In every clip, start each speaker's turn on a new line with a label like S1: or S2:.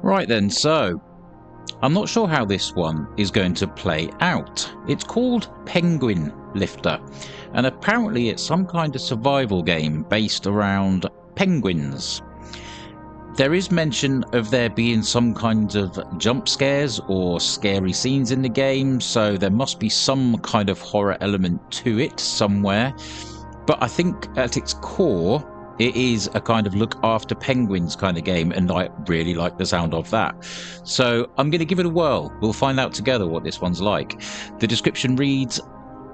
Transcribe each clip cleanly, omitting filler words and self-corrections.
S1: Right then, so I'm not sure how this one is going to play out. It's called Penguin Lifter, and apparently it's some kind of survival game based around penguins. There is mention of there being some kind of jump scares or scary scenes in the game, so there must be some kind of horror element to it somewhere. But I think at its core, it is a kind of look after penguins kind of game, and I really like the sound of that. So I'm going to give it a whirl. We'll find out together what this one's like. The description reads,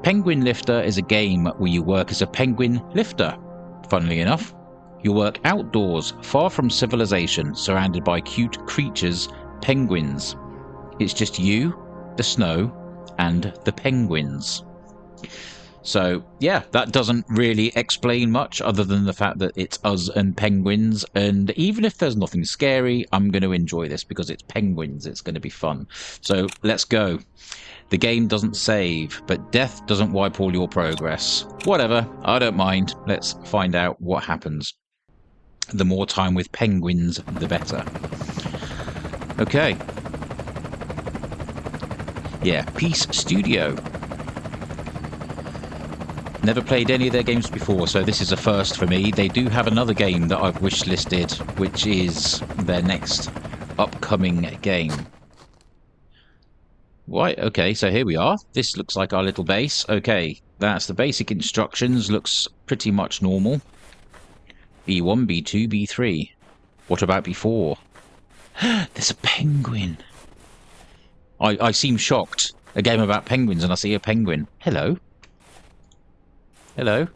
S1: Penguin Lifter is a game where you work as a penguin lifter. Funnily enough, you work outdoors, far from civilization, surrounded by cute creatures, penguins. It's just you, the snow, and the penguins. So, yeah, that doesn't really explain much other than the fact that it's us and penguins. And even if there's nothing scary, I'm going to enjoy this because it's penguins. It's going to be fun. So, let's go. The game doesn't save, but death doesn't wipe all your progress. Whatever, I don't mind. Let's find out what happens. The more time with penguins, the better. Okay. Yeah, Peace Studio. Never played any of their games before, so this is a first for me. They do have another game that I've wish-listed, which is their next upcoming game. Right, okay, so here we are. This looks like our little base. Okay, that's the basic instructions. Looks pretty much normal. B1, B2, B3. What about B4? There's a penguin. I seem shocked. A game about penguins and I see a penguin. Hello. Hello.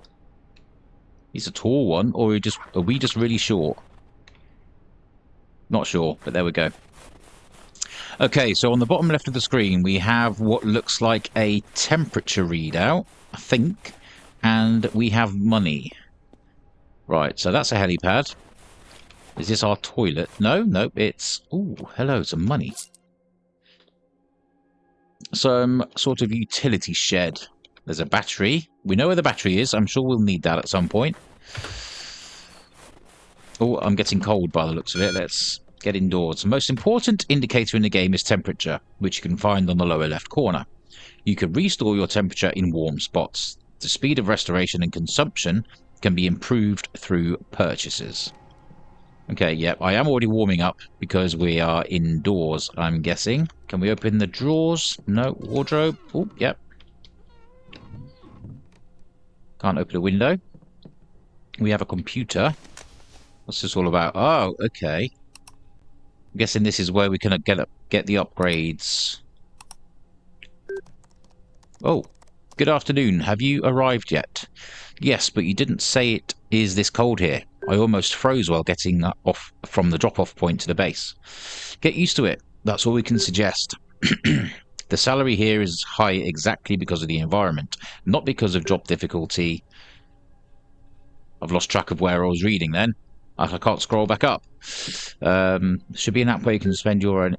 S1: He's a tall one, or are we just really short? Not sure, but there we go. Okay, so on the bottom left of the screen, we have what looks like a temperature readout, I think, and we have money. Right, so that's a helipad. Is this our toilet? No, no, it's... Ooh, hello, some money. Some sort of utility shed. There's a battery. We know where the battery is. I'm sure we'll need that at some point. Oh, I'm getting cold by the looks of it. Let's get indoors. The most important indicator in the game is temperature, which you can find on the lower left corner. You can restore your temperature in warm spots. The speed of restoration and consumption can be improved through purchases. Okay, yep, I am already warming up because we are indoors, I'm guessing. Can we open the drawers? No. Wardrobe? Oh, yep. Can't open a window. We have a computer. What's this all about? Oh, okay. I'm guessing this is where we can get the upgrades. Oh, good afternoon. Have you arrived yet? Yes, but you didn't say it is this cold here. I almost froze while getting off from the drop-off point to the base. Get used to it. That's all we can suggest. The salary here is high exactly because of the environment, not because of job difficulty. I've lost track of where I was reading then. I can't scroll back up. Should be an app where you can spend your own...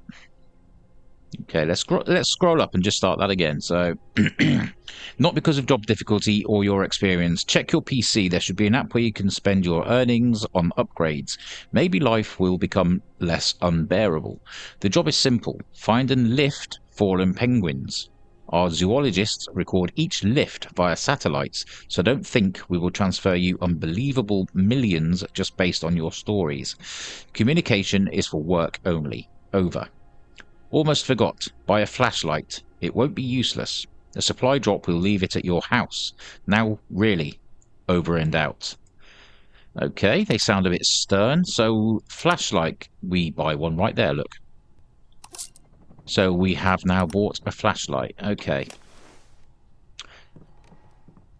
S1: Okay, let's scroll up and just start that again. So, not because of job difficulty or your experience. Check your PC. There should be an app where you can spend your earnings on upgrades. Maybe life will become less unbearable. The job is simple. Find and lift fallen penguins. Our zoologists record each lift via satellites, so don't think we will transfer you unbelievable millions just based on your stories. Communication is for work only. Over. Almost forgot. Buy a flashlight. It won't be useless. A supply drop will leave it at your house. Now, really. Over and out. Okay, they sound a bit stern. So, flashlight. We buy one right there, look. So, we have now bought a flashlight. Okay.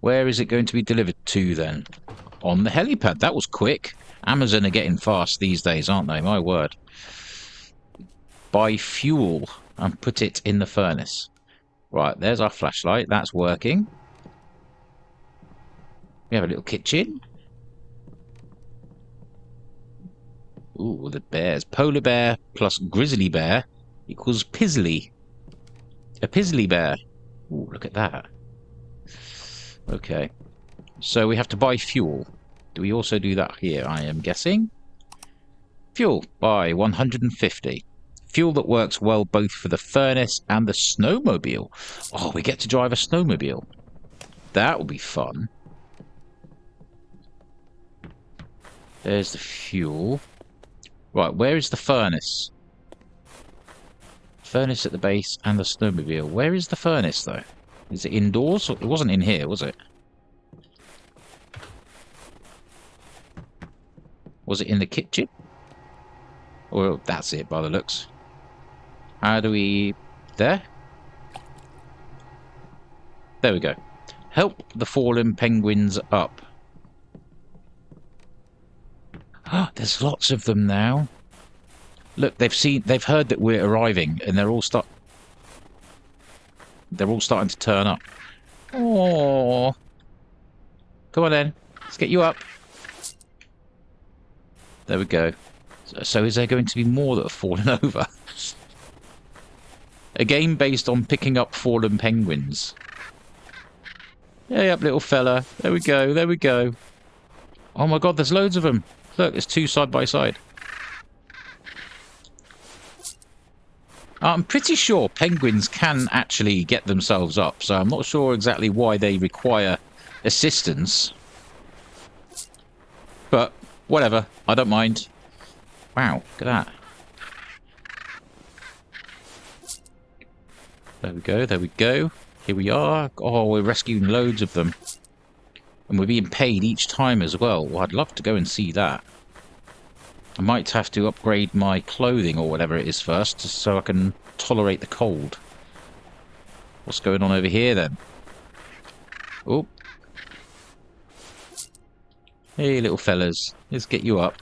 S1: Where is it going to be delivered to, then? On the helipad. That was quick. Amazon are getting fast these days, aren't they? My word. Buy fuel and put it in the furnace. Right, there's our flashlight. That's working. We have a little kitchen. Ooh, the bears. Polar bear plus grizzly bear equals pizzly. A pizzly bear. Ooh, look at that. Okay. So we have to buy fuel. Do we also do that here, I am guessing? Fuel by 150. Fuel that works well both for the furnace and the snowmobile. Oh, we get to drive a snowmobile. That will be fun. There's the fuel. Right, where is the furnace? Furnace at the base and the snowmobile. Where is the furnace, though? Is it indoors? It wasn't in here, was it? Was it in the kitchen? Well, that's it by the looks. How do we... There? There we go. Help the fallen penguins up. There's lots of them now. Look, they've heard that we're arriving, and they're all starting to turn up. Oh, come on then, let's get you up. There we go. So is there going to be more that have fallen over? A game based on picking up fallen penguins. Hey up, little fella. There we go. There we go. Oh my god, there's loads of them. Look, there's two side by side. I'm pretty sure penguins can actually get themselves up, so I'm not sure exactly why they require assistance. But, whatever. I don't mind. Wow, look at that. There we go, there we go. Here we are. Oh, we're rescuing loads of them. And we're being paid each time as well. Well, I'd love to go and see that. I might have to upgrade my clothing or whatever it is first, just so I can tolerate the cold. What's going on over here then? Oh. Hey, little fellas. Let's get you up.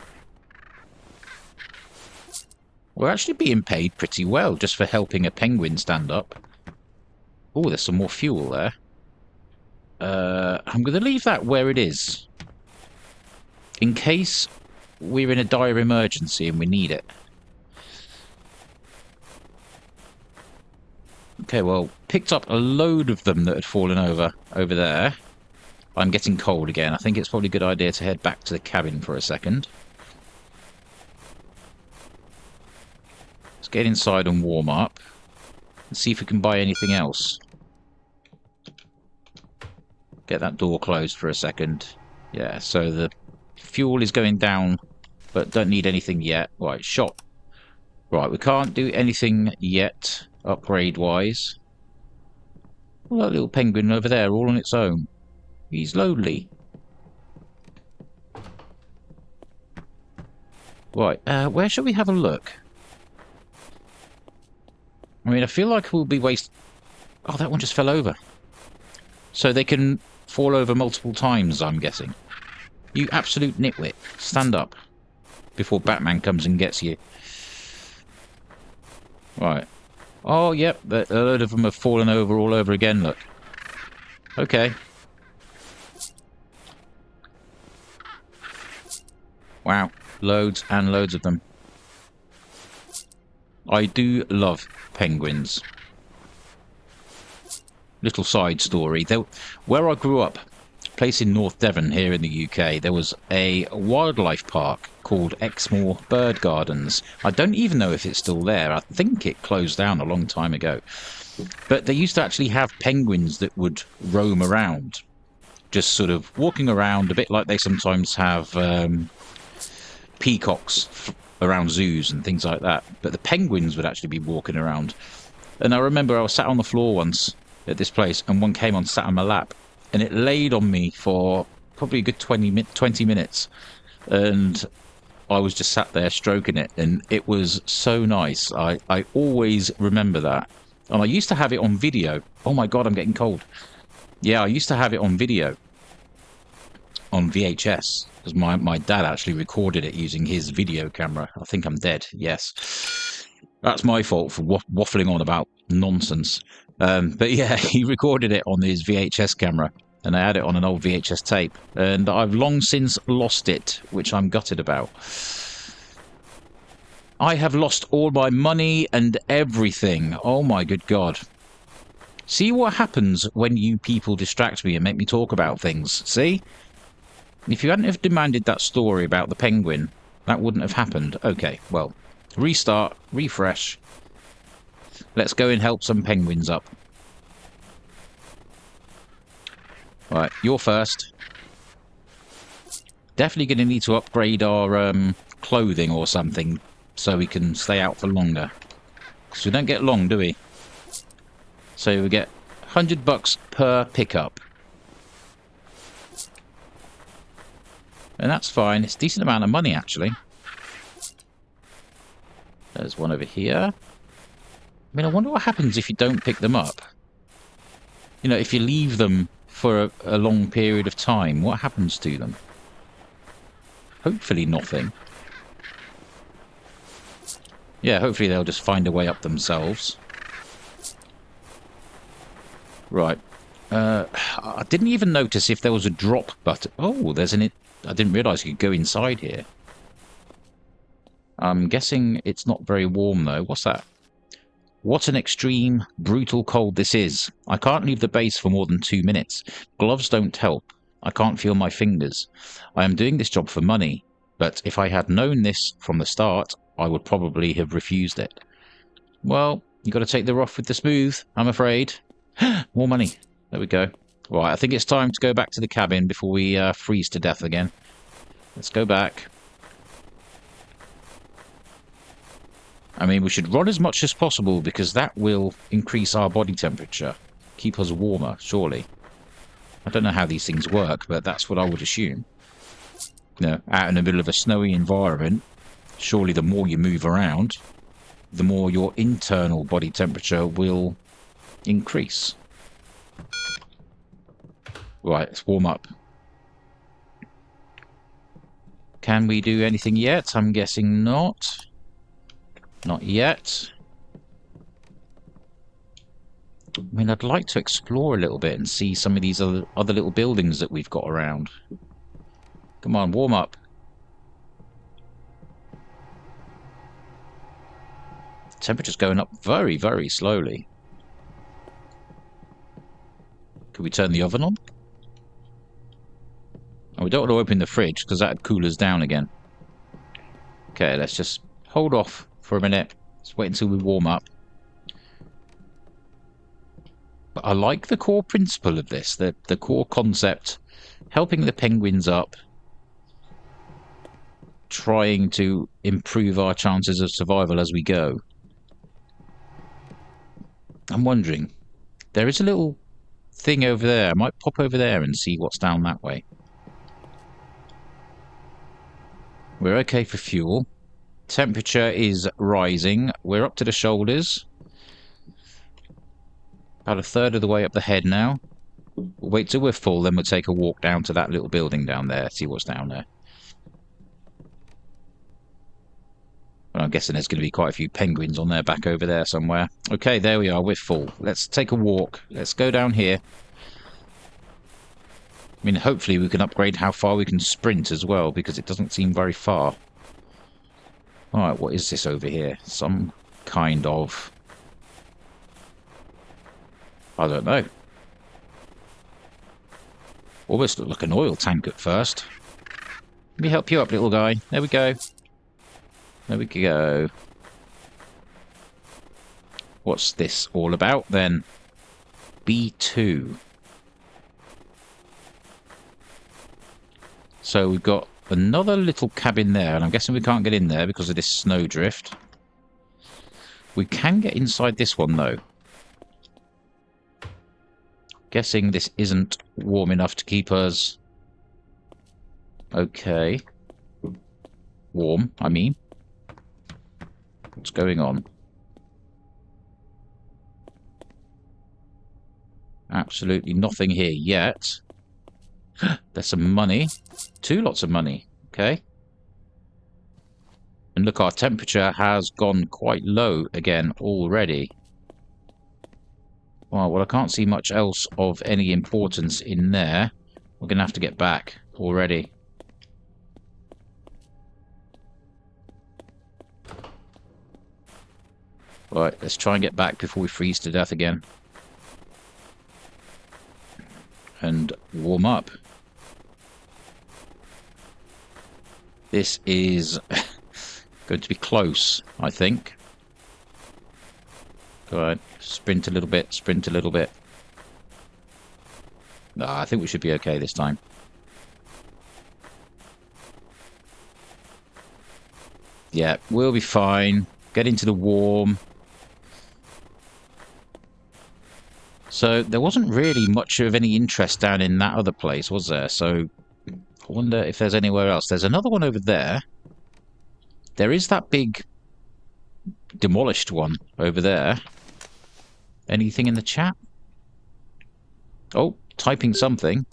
S1: We're actually being paid pretty well just for helping a penguin stand up. Oh, there's some more fuel there. I'm going to leave that where it is. In case we're in a dire emergency and we need it. Okay, well, picked up a load of them that had fallen over there. I'm getting cold again. I think it's probably a good idea to head back to the cabin for a second. Let's get inside and warm up. And see if we can buy anything else. Get that door closed for a second. Yeah, so the fuel is going down, but don't need anything yet. Right, shop. Right, we can't do anything yet, upgrade-wise. Well, that little penguin over there, all on its own. He's lonely. Right, where shall we have a look? I mean, I feel like we'll be wasting... Oh, that one just fell over. So they can fall over multiple times, I'm guessing. You absolute nitwit. Stand up. Before Batman comes and gets you. Right. Oh, yep. A load of them have fallen over all over again, look. Okay. Wow. Loads and loads of them. I do love penguins. Little side story. Where I grew up, a place in North Devon here in the UK, there was a wildlife park called Exmoor Bird Gardens. I don't even know if it's still there. I think it closed down a long time ago. But they used to actually have penguins that would roam around. Just sort of walking around, a bit like they sometimes have peacocks around zoos and things like that. But the penguins would actually be walking around. And I remember I was sat on the floor once at this place, and one came on, sat on my lap, and it laid on me for probably a good 20 minutes, and I was just sat there stroking it, and it was so nice. I always remember that, and I used to have it on video. Oh my god, I'm getting cold. Yeah, I used to have it on video on VHS, because my dad actually recorded it using his video camera. I think I'm dead. Yes, that's my fault for waffling on about nonsense. But yeah, he recorded it on his VHS camera, and I had it on an old VHS tape, and I've long since lost it, which I'm gutted about. I have lost all my money and everything. Oh my good god. See what happens when you people distract me and make me talk about things, see? If you hadn't have demanded that story about the penguin, that wouldn't have happened. Okay, well, restart, refresh. Let's go and help some penguins up. Right, you're first. Definitely going to need to upgrade our clothing or something so we can stay out for longer. Because we don't get long, do we? So we get $100 per pickup. And that's fine. It's a decent amount of money, actually. There's one over here. I mean, I wonder what happens if you don't pick them up. You know, if you leave them for a long period of time, what happens to them? Hopefully nothing. Yeah, hopefully they'll just find a way up themselves. Right. I didn't even notice if there was a drop button. Oh, there's an... I didn't realise you could go inside here. I'm guessing it's not very warm, though. What's that? What an extreme, brutal cold this is. I can't leave the base for more than 2 minutes. Gloves don't help. I can't feel my fingers. I am doing this job for money, but if I had known this from the start, I would probably have refused it. Well, you got to take the rough with the smooth, I'm afraid. More money. There we go. Right, I think it's time to go back to the cabin before we freeze to death again. Let's go back. I mean, we should run as much as possible because that will increase our body temperature. Keep us warmer, surely. I don't know how these things work, but that's what I would assume. You know, out in the middle of a snowy environment, surely the more you move around, the more your internal body temperature will increase. Right, let's warm up. Can we do anything yet? I'm guessing not. Not yet. I mean, I'd like to explore a little bit and see some of these other little buildings that we've got around. Come on, warm up. The temperature's going up very, very slowly. Could we turn the oven on? Oh, we don't want to open the fridge because that'd cool us down again. Okay, let's just hold off for a minute. Let's wait until we warm up. But I like the core principle of this, the core concept, helping the penguins up, trying to improve our chances of survival as we go. I'm wondering, there is a little thing over there. I might pop over there and see what's down that way. We're okay for fuel. Temperature is rising. We're up to the shoulders. About a third of the way up the head now. We'll wait till we're full, then we'll take a walk down to that little building down there, see what's down there. Well, I'm guessing there's going to be quite a few penguins on there back over there somewhere. Okay, there we are, we're full. Let's take a walk. Let's go down here. I mean, hopefully we can upgrade how far we can sprint as well, because it doesn't seem very far. Alright, what is this over here? Some kind of... I don't know. Almost looked like an oil tank at first. Let me help you up, little guy. There we go. There we go. What's this all about, then? B2. So we've got another little cabin there, and I'm guessing we can't get in there because of this snowdrift. We can get inside this one, though. Guessing this isn't warm enough to keep us... okay. Warm, I mean. What's going on? Absolutely nothing here yet. There's some money. 2 lots of money. Okay. And look, our temperature has gone quite low again already. Well, I can't see much else of any importance in there. We're going to have to get back already. Right, let's try and get back before we freeze to death again. And warm up. This is going to be close, I think. Go on, sprint a little bit, sprint a little bit. No, I think we should be okay this time. Yeah, we'll be fine. Get into the warm. So there wasn't really much of any interest down in that other place, was there? So I wonder if there's anywhere else. There's another one over there. There is that big demolished one over there. Anything in the chat? Oh, typing something.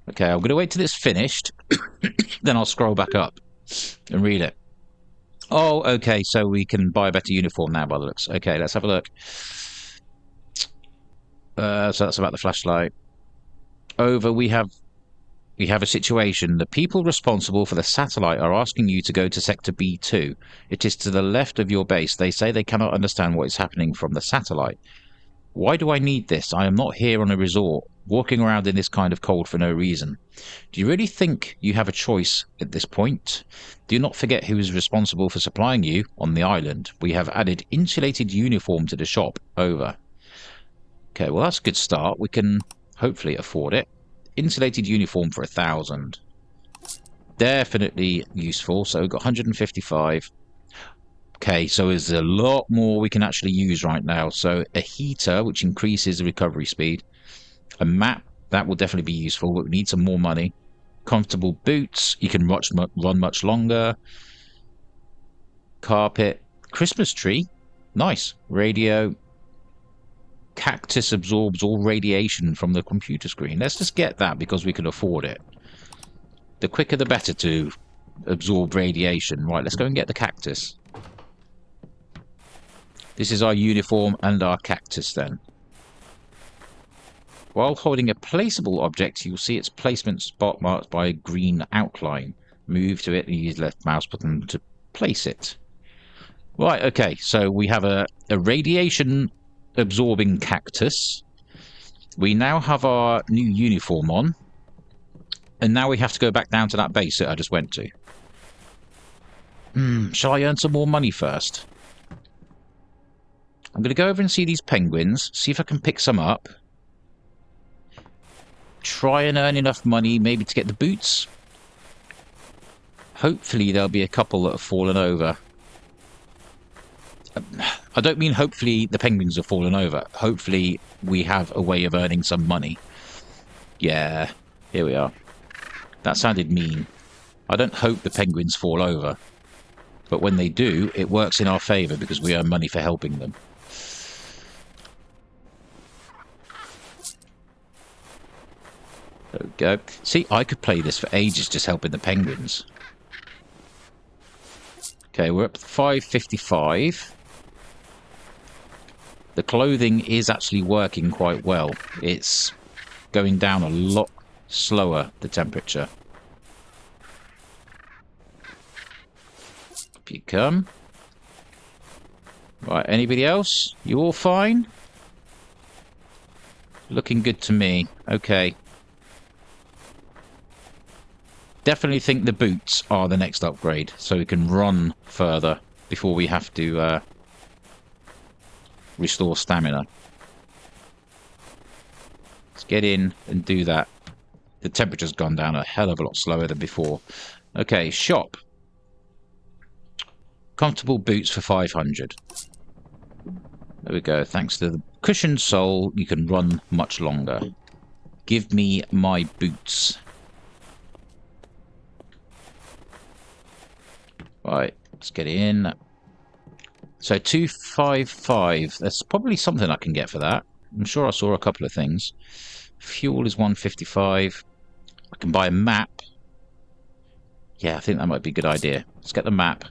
S1: Okay, I'm going to wait till it's finished. Then I'll scroll back up and read it. Oh, okay, so we can buy a better uniform now by the looks. Okay, let's have a look. So that's about the flashlight. Over, we have a situation. The people responsible for the satellite are asking you to go to Sector B2. It is to the left of your base. They say they cannot understand what is happening from the satellite. Why do I need this? I am not here on a resort, walking around in this kind of cold for no reason. Do you really think you have a choice at this point? Do not forget who is responsible for supplying you on the island. We have added insulated uniform to the shop. Over. Okay, well that's a good start. We can hopefully afford it. Insulated uniform for 1,000. Definitely useful. So we've got 155. Okay, so there's a lot more we can actually use right now. So a heater, which increases the recovery speed. A map, that will definitely be useful, but we need some more money. Comfortable boots, you can run much longer. Carpet. Christmas tree, nice. Radio. Cactus absorbs all radiation from the computer screen. Let's just get that because we can afford it. The quicker the better to absorb radiation. Right, let's go and get the cactus. This is our uniform and our cactus then. While holding a placeable object, you'll see its placement spot marked by a green outline. Move to it and use the left mouse button to place it. Right, okay, so we have a radiation absorbing cactus. We now have our new uniform on. And now we have to go back down to that base that I just went to. Shall I earn some more money first? I'm going to go over and see these penguins, see if I can pick some up. Try and earn enough money maybe to get the boots. Hopefully there'll be a couple that have fallen over. I don't mean hopefully the penguins have fallen over. Hopefully we have a way of earning some money. Yeah, here we are. That sounded mean. I don't hope the penguins fall over. But when they do, it works in our favour because we earn money for helping them. There we go. See, I could play this for ages just helping the penguins. Okay, we're up to 555. The clothing is actually working quite well. It's going down a lot slower, the temperature. Up you come. Right, anybody else? You all fine? Looking good to me. Okay. Definitely think the boots are the next upgrade, so we can run further before we have to restore stamina. Let's get in and do that. The temperature's gone down a hell of a lot slower than before. Okay, shop. Comfortable boots for 500. There we go. Thanks to the cushioned sole, you can run much longer. Give me my boots. Right, let's get in. So 255. There's probably something I can get for that. I'm sure I saw a couple of things. Fuel is 155. I can buy a map. Yeah, I think that might be a good idea. Let's get the map.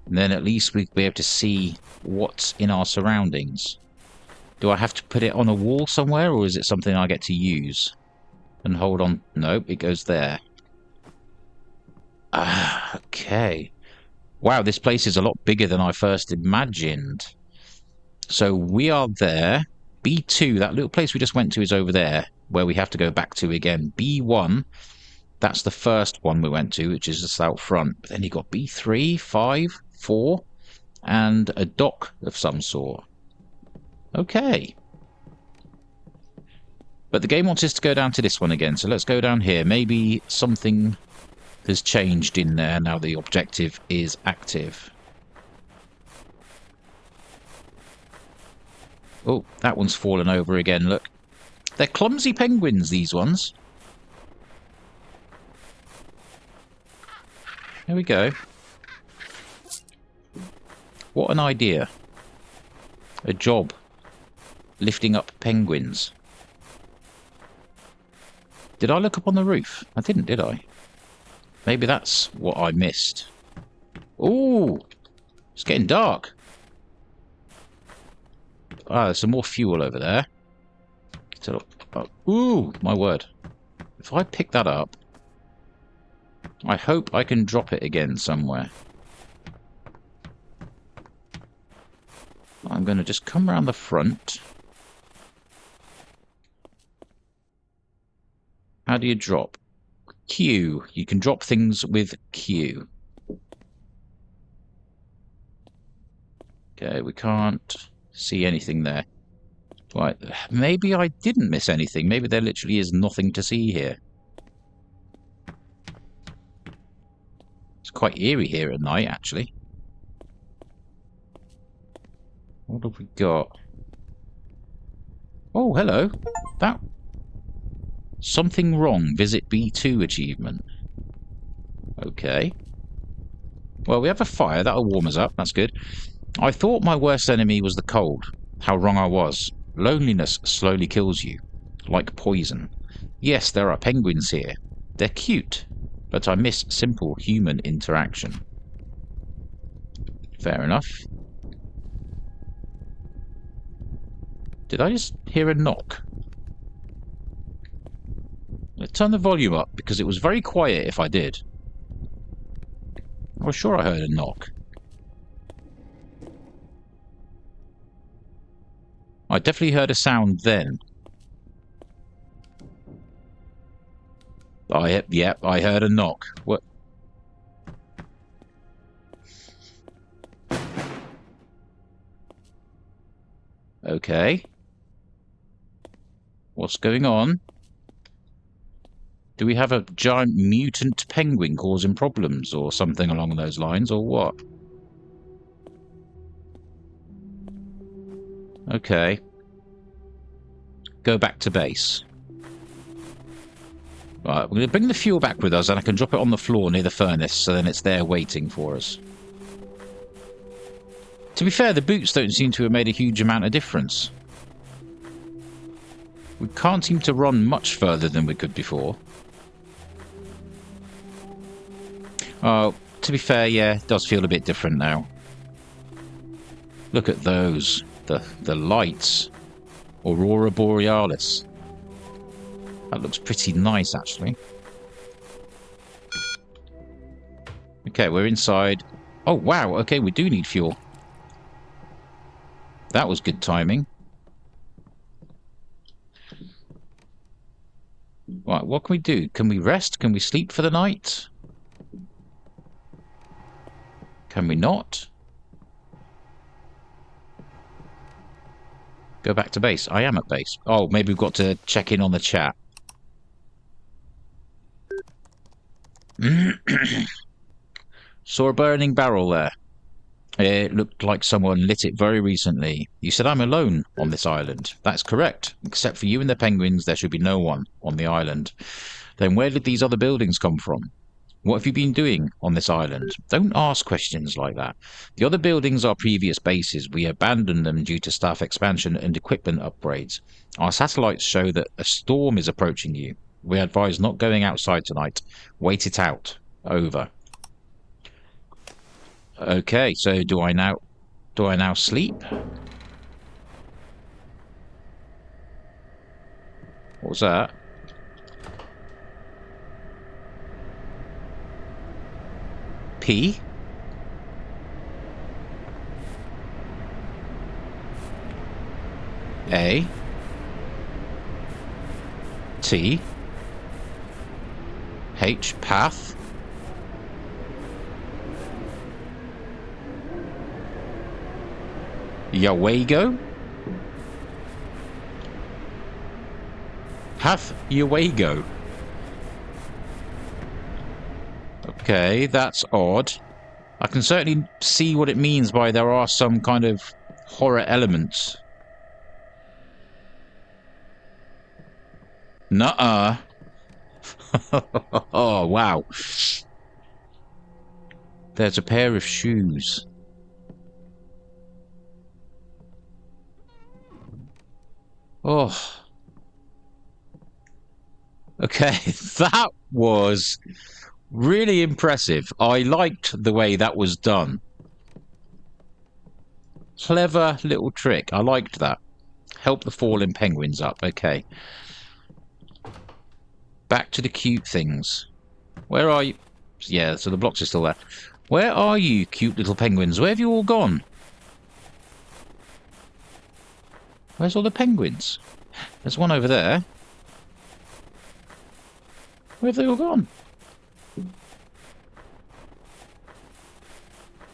S1: And then at least we'll be able to see what's in our surroundings. Do I have to put it on a wall somewhere, or is it something I get to use? And hold on. Nope, it goes there. Okay. Wow, this place is a lot bigger than I first imagined. So we are there. B2, that little place we just went to, is over there. where we have to go back to again. B1, that's the first one we went to, which is just out front. But then you got B3, 5, 4, and a dock of some sort. Okay. But the game wants us to go down to this one again, so let's go down here. Maybe something has changed in there now the objective is active. Oh, that one's fallen over again, look. They're clumsy penguins, these ones. There we go. What an idea. A job. Lifting up penguins. Did I look up on the roof? I didn't, did I? Maybe that's what I missed. Ooh! It's getting dark. Ah, there's some more fuel over there. Ooh, my word. If I pick that up, I hope I can drop it again somewhere. I'm going to just come around the front. How do you drop? Q. You can drop things with Q. Okay, we can't see anything there. Right, maybe I didn't miss anything. Maybe there literally is nothing to see here. It's quite eerie here at night, actually. What have we got? Oh, hello. That... Something wrong. Visit B2 achievement. Okay. Well, we have a fire. That'll warm us up. That's good. I thought my worst enemy was the cold. How wrong I was. Loneliness slowly kills you. Like poison. Yes, there are penguins here. They're cute. But I miss simple human interaction. Fair enough. Did I just hear a knock? Let's turn the volume up, because it was very quiet if I did. I was sure I heard a knock. I definitely heard a sound then. Yep, I heard a knock. What? Okay. What's going on? Do we have a giant mutant penguin causing problems or something along those lines, or what? Okay. Go back to base. Right, we're going to bring the fuel back with us and I can drop it on the floor near the furnace so then it's there waiting for us. To be fair, the boots don't seem to have made a huge amount of difference. We can't seem to run much further than we could before. Oh, to be fair, yeah, it does feel a bit different now. Look at those. The lights. Aurora Borealis. That looks pretty nice, actually. Okay, we're inside. Oh, wow. Okay, we do need fuel. That was good timing. Right, what can we do? Can we rest? Can we sleep for the night? Can we not? Go back to base. I am at base. Oh, maybe we've got to check in on the chat. Saw a burning barrel there. It looked like someone lit it very recently. You said I'm alone on this island. That's correct. Except for you and the penguins, there should be no one on the island. Then where did these other buildings come from? What have you been doing on this island? Don't ask questions like that. The other buildings are previous bases. We abandoned them due to staff expansion and equipment upgrades. Our satellites show that a storm is approaching you. We advise not going outside tonight. Wait it out. Over. Okay, so do I now sleep? What was that? P? A? T. H, path. Yawago. Path Yawago. Okay, that's odd. I can certainly see what it means by there are some kind of horror elements. Nuh-uh. Oh, wow. There's a pair of shoes. Oh. Okay, that was really impressive. I liked the way that was done. Clever little trick. I liked that. Help the fallen penguins up. Okay. Back to the cute things. Where are you? Yeah, so the blocks are still there. Where are you, cute little penguins? Where have you all gone? Where's all the penguins? There's one over there. Where have they all gone?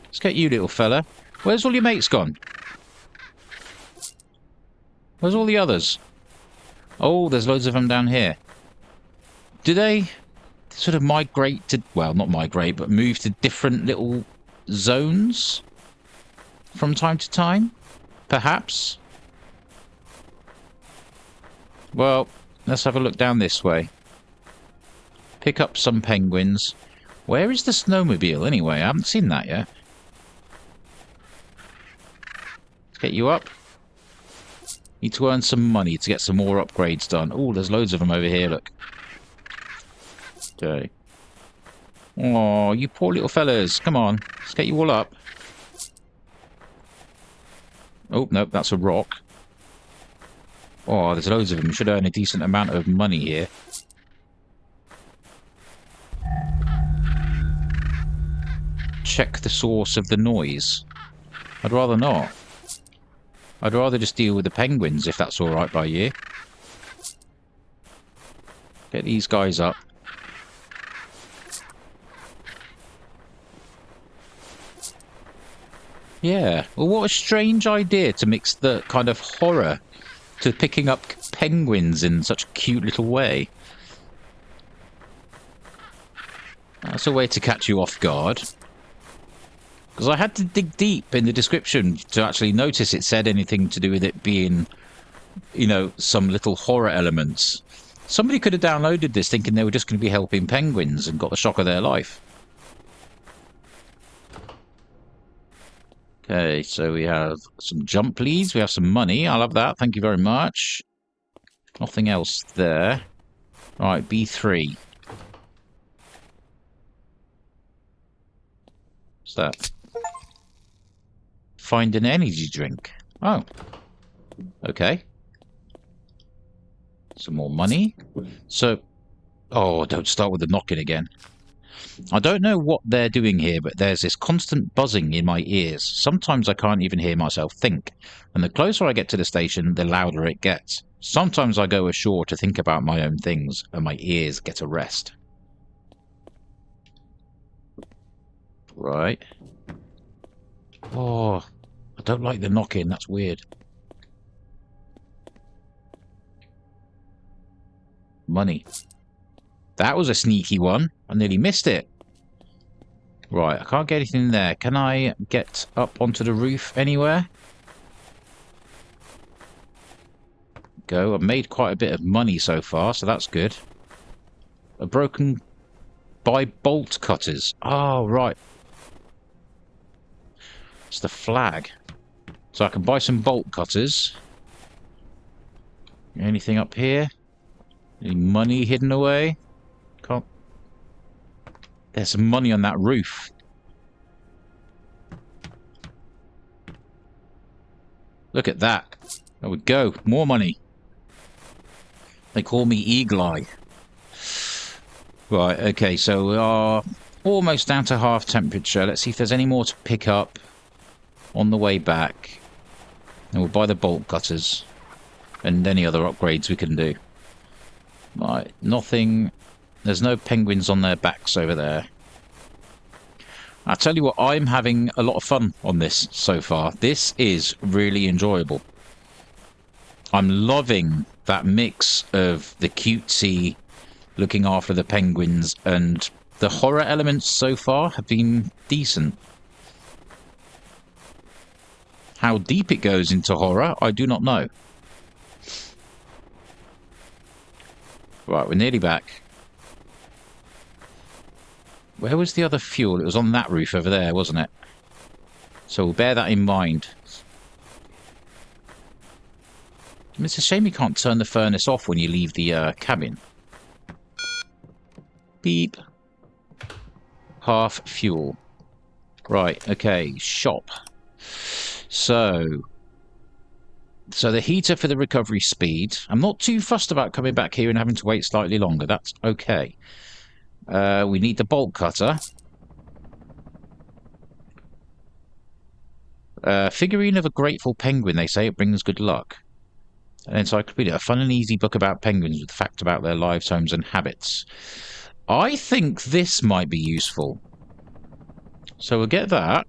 S1: Let's get you, little fella. Where's all your mates gone? Where's all the others? Oh, there's loads of them down here. Do they sort of migrate to... Well, not migrate, but move to different little zones from time to time? Perhaps? Well, let's have a look down this way. Pick up some penguins. Where is the snowmobile, anyway? I haven't seen that yet. Let's get you up. Need to earn some money to get some more upgrades done. Oh, there's loads of them over here, look. Okay. Oh, you poor little fellas. Come on. Let's get you all up. Oh, no, that's a rock. Oh, there's loads of them. You should earn a decent amount of money here. Check the source of the noise. I'd rather not. I'd rather just deal with the penguins, if that's alright by you. Get these guys up. Yeah, well, what a strange idea to mix the kind of horror to picking up penguins in such a cute little way. That's a way to catch you off guard. Because I had to dig deep in the description to actually notice it said anything to do with it being, you know, some little horror elements. Somebody could have downloaded this thinking they were just going to be helping penguins and got the shock of their life. Okay, so we have some jump leads. We have some money. I love that. Thank you very much. Nothing else there. Right, B3. What's that? Find an energy drink. Oh. Okay. Some more money. So... Oh, don't start with the knocking again. I don't know what they're doing here, but there's this constant buzzing in my ears. Sometimes I can't even hear myself think. And the closer I get to the station, the louder it gets. Sometimes I go ashore to think about my own things, and my ears get a rest. Right. Oh, I don't like the knocking. That's weird. Money. That was a sneaky one. I nearly missed it. Right, I can't get anything in there. Can I get up onto the roof anywhere? Go. I've made quite a bit of money so far, so that's good. A broken by bolt cutters. Oh, right. It's the flag. So I can buy some bolt cutters. Anything up here? Any money hidden away? Can't. There's some money on that roof. Look at that. There we go. More money. They call me Eagle Eye. Right, okay, so we are almost down to half temperature. Let's see if there's any more to pick up on the way back. And we'll buy the bolt cutters. And any other upgrades we can do. Right, nothing. There's no penguins on their backs over there. I tell you what, I'm having a lot of fun on this so far. This is really enjoyable. I'm loving that mix of the cutesy looking after the penguins, and the horror elements so far have been decent. How deep it goes into horror, I do not know. Right, we're nearly back. Where was the other fuel? It was on that roof over there, wasn't it? So we'll bear that in mind. It's a shame you can't turn the furnace off when you leave the cabin. Beep. Half fuel. Right, okay, shop. So the heater for the recovery speed. I'm not too fussed about coming back here and having to wait slightly longer. That's okay. We need the bolt cutter. Figurine of a grateful penguin. They say it brings good luck. An encyclopedia. A fun and easy book about penguins with facts about their lives, homes, and habits. I think this might be useful. So we'll get that.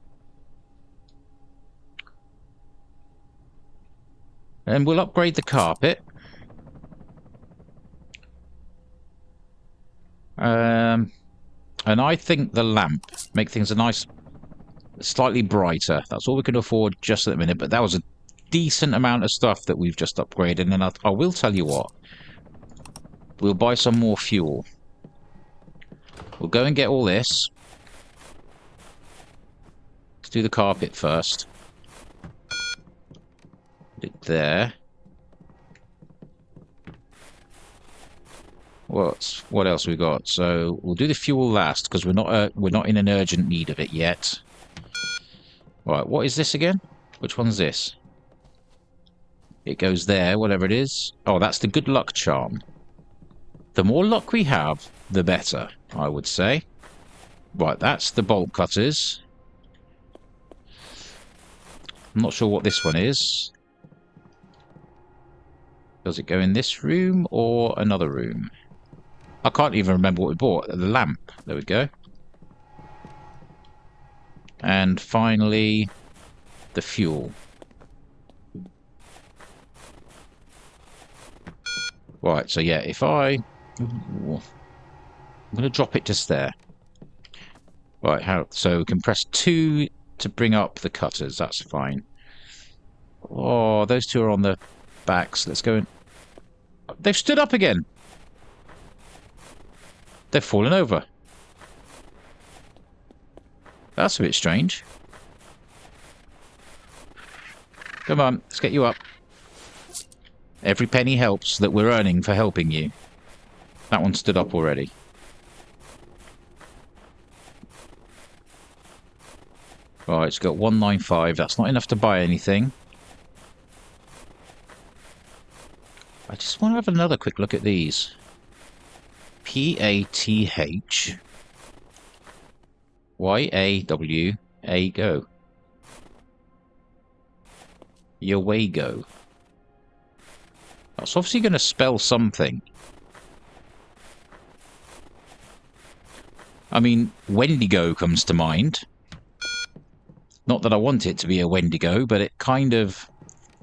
S1: And we'll upgrade the carpet. And I think the lamp make things a nice, slightly brighter. That's all we can afford just at the minute. But that was a decent amount of stuff that we've just upgraded. And I will tell you what. We'll buy some more fuel. We'll go and get all this. Let's do the carpet first. Put it there. What else we got? So we'll do the fuel last because we're not in an urgent need of it yet. Right, what is this again? Which one's this? It goes there, whatever it is. Oh, that's the good luck charm. The more luck we have, the better, I would say. Right, that's the bolt cutters. I'm not sure what this one is. Does it go in this room or another room? I can't even remember what we bought. The lamp. There we go. And finally, the fuel. Right, so yeah, if I'm going to drop it just there. Right, so we can press 2 to bring up the cutters. That's fine. Oh, those two are on the backs. Let's go in. They've stood up again. They've fallen over. That's a bit strange. Come on, let's get you up. Every penny helps that we're earning for helping you. That one stood up already. Right, it's got 195. That's not enough to buy anything. I just want to have another quick look at these. P-A-T-H Y-A-W-A go. Yawago. That's obviously going to spell something. I mean, Wendigo comes to mind. Not that I want it to be a Wendigo, but it kind of,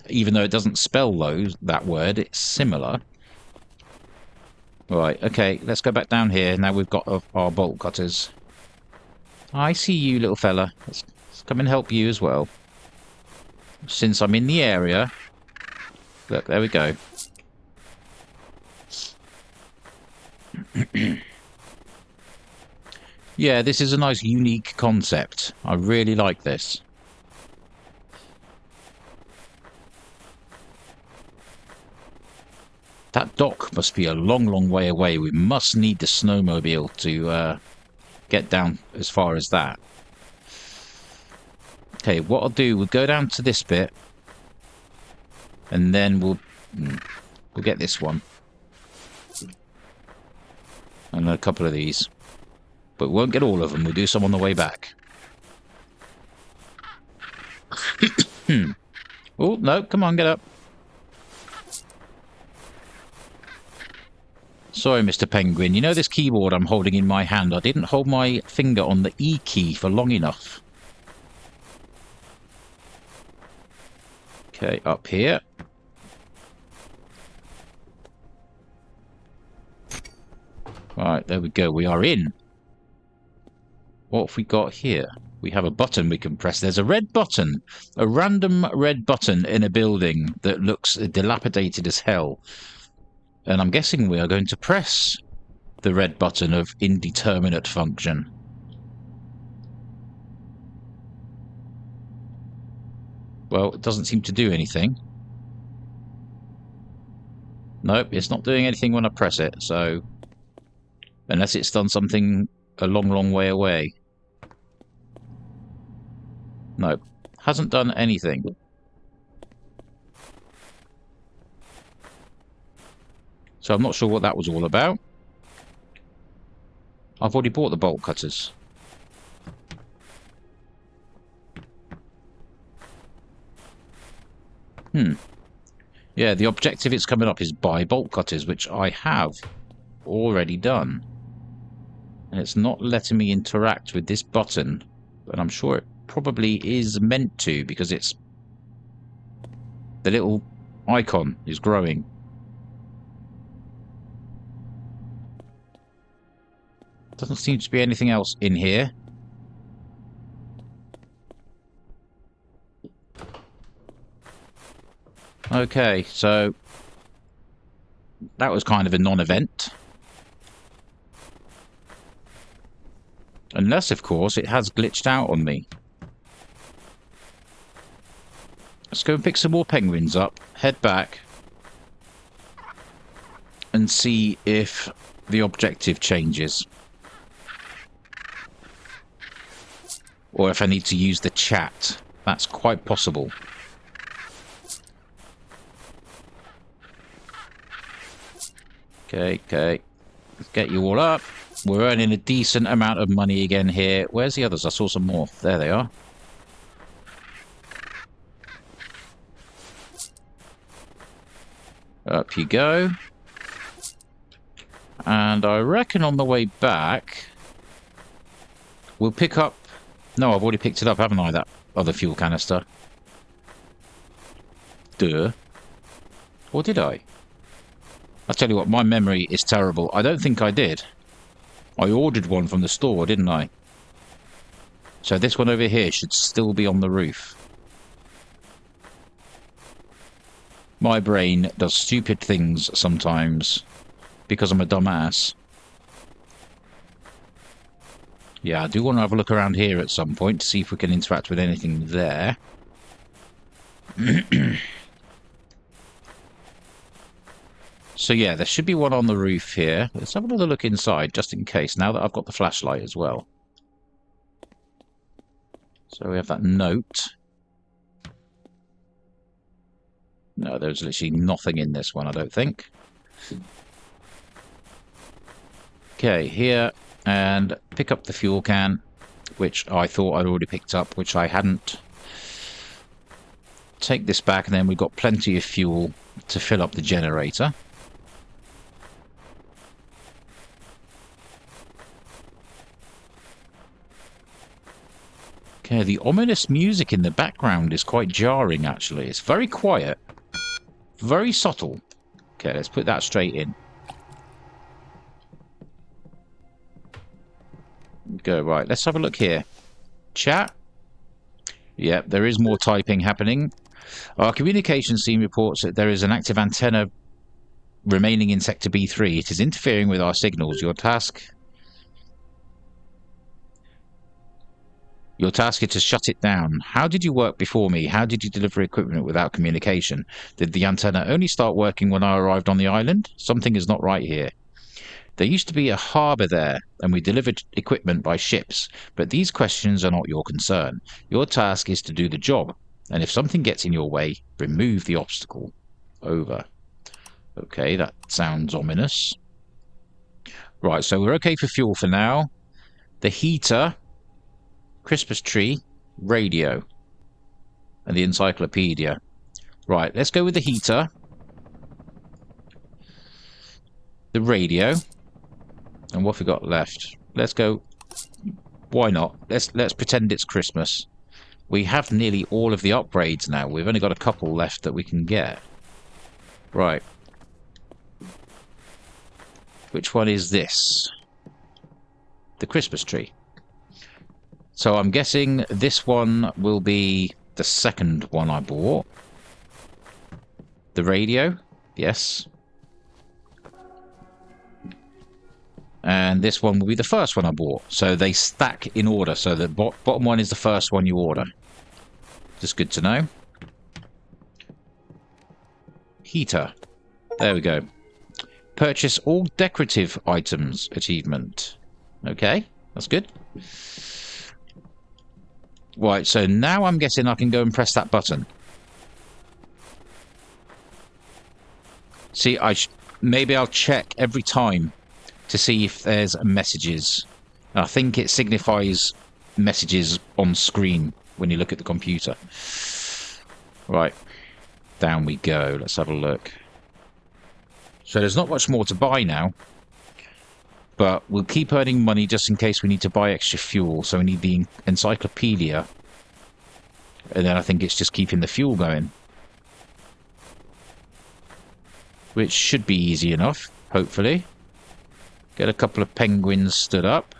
S1: even though it doesn't spell that word, it's similar. Right, okay, let's go back down here. Now we've got our bolt cutters. I see you, little fella. Let's come and help you as well. Since I'm in the area. Look, there we go. Yeah, this is a nice, unique concept. I really like this. That dock must be a long, long way away. We must need the snowmobile to get down as far as that. Okay, what I'll do, we'll go down to this bit. And then we'll get this one. And a couple of these. But we won't get all of them. We'll do some on the way back. Oh, no, come on, get up. Sorry, Mr. Penguin. You know this keyboard I'm holding in my hand? I didn't hold my finger on the E key for long enough. Okay, up here. Right, there we go. We are in. What have we got here? We have a button we can press. There's a red button. A random red button in a building that looks dilapidated as hell. And I'm guessing we are going to press the red button of indeterminate function. Well, it doesn't seem to do anything. Nope, it's not doing anything when I press it, so... Unless it's done something a long, long way away. Nope, hasn't done anything. So I'm not sure what that was all about. I've already bought the bolt cutters. Yeah, the objective it's coming up is buy bolt cutters, which I have already done. And it's not letting me interact with this button, but I'm sure it probably is meant to, because it's... the little icon is growing. Doesn't seem to be anything else in here. Okay, so that was kind of a non-event. Unless, of course, it has glitched out on me. Let's go and pick some more penguins up, head back, and see if the objective changes. Or if I need to use the chat. That's quite possible. Okay. Let's get you all up. We're earning a decent amount of money again here. Where's the others? I saw some more. There they are. Up you go. And I reckon on the way back, we'll pick up... No, I've already picked it up, haven't I? That other fuel canister. Duh. Or did I? I'll tell you what, my memory is terrible. I don't think I did. I ordered one from the store, didn't I? So this one over here should still be on the roof. My brain does stupid things sometimes because I'm a dumbass. Yeah, I do want to have a look around here at some point to see if we can interact with anything there. So yeah, there should be one on the roof here. Let's have another look inside, just in case, now that I've got the flashlight as well. So we have that note. No, there's literally nothing in this one, I don't think. Okay, here, and pick up the fuel can, which I thought I'd already picked up, which I hadn't. Take this back, and then we've got plenty of fuel to fill up the generator. Okay, the ominous music in the background is quite jarring, actually. It's very quiet. Very subtle. Okay, let's put that straight in. Go, right, let's have a look here. Chat. Yep, there is more typing happening. Our communications team reports that there is an active antenna remaining in Sector B3. It is interfering with our signals. Your task is to shut it down. How did you work before me? How did you deliver equipment without communication? Did the antenna only start working when I arrived on the island? Something is not right here. There used to be a harbour there, and we delivered equipment by ships, but these questions are not your concern. Your task is to do the job, and if something gets in your way, remove the obstacle. Over. Okay, that sounds ominous. Right, so we're okay for fuel for now. The heater, Christmas tree, radio, and the encyclopedia. Right, let's go with the heater. the radio. And what have we got left? Let's go. Why not? Let's pretend it's Christmas. We have nearly all of the upgrades now. We've only got a couple left that we can get. Right. Which one is this? The Christmas tree. So I'm guessing this one will be the second one I bought. The radio. Yes. And this one will be the first one I bought. So they stack in order. So the bottom one is the first one you order. Just good to know. Heater. There we go. Purchase all decorative items achievement. Okay, that's good. Right, so now I'm guessing I can go and press that button. See, maybe I'll check every time to see if there's messages. I think it signifies messages on screen when you look at the computer. Right, down we go. Let's have a look. So there's not much more to buy now, but we'll keep earning money just in case we need to buy extra fuel. So we need the encyclopedia, and then I think it's just keeping the fuel going, which should be easy enough, hopefully. Get a couple of penguins stood up.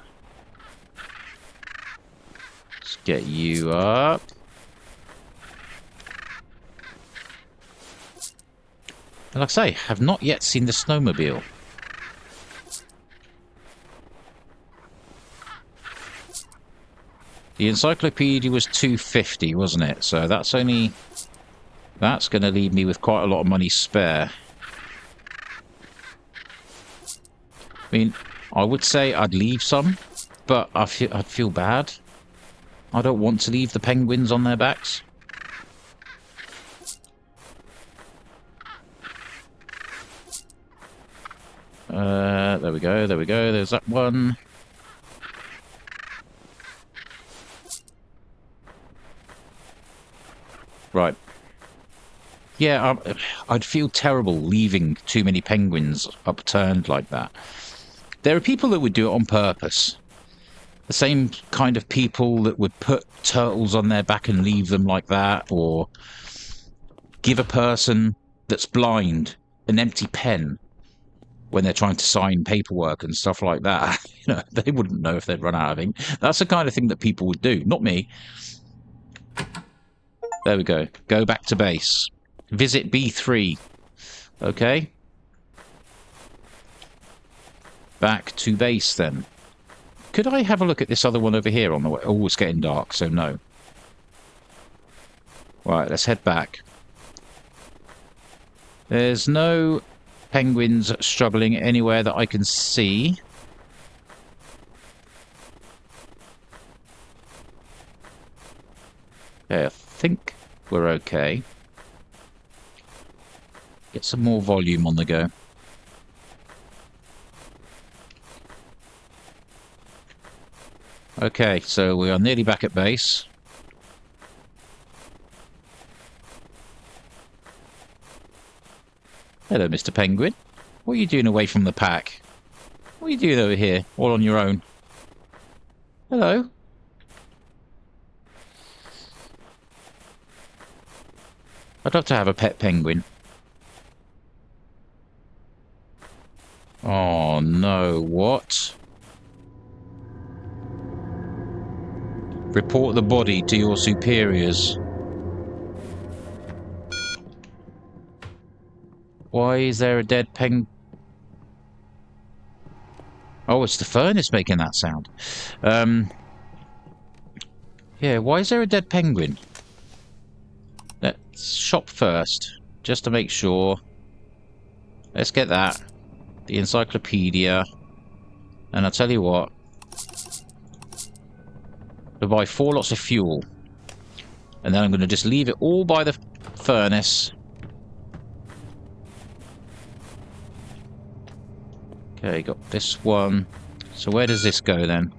S1: Let's get you up. And like I say, have not yet seen the snowmobile. The encyclopedia was $2.50, wasn't it? So that's going to leave me with quite a lot of money spare. I mean, I would say I'd leave some, but I'd feel bad. I don't want to leave the penguins on their backs. There we go, there we go, there's that one. Right. Yeah, I'd feel terrible leaving too many penguins upturned like that. There are people that would do it on purpose. The same kind of people that would put turtles on their back and leave them like that, or give a person that's blind an empty pen when they're trying to sign paperwork and stuff like that. You know, they wouldn't know if they'd run out of ink. That's the kind of thing that people would do, not me. There we go. Go back to base. Visit B3. Okay. Back to base then. Could I have a look at this other one over here on the way? Oh, it's getting dark, so no. Right, let's head back. There's no penguins struggling anywhere that I can see. Okay, I think we're okay. Get some more volume on the go. Okay, so we are nearly back at base. Hello, Mr. Penguin. What are you doing away from the pack? What are you doing over here, all on your own? Hello. I'd love to have a pet penguin. Oh no, what? Report the body to your superiors. Why is there a dead penguin? Oh, it's the furnace making that sound. Yeah, why is there a dead penguin? Let's shop first, just to make sure. Let's get that. The encyclopedia. And I'll tell you what. We'll buy 4 lots of fuel. And then I'm going to just leave it all by the furnace. Okay, got this one. So where does this go then?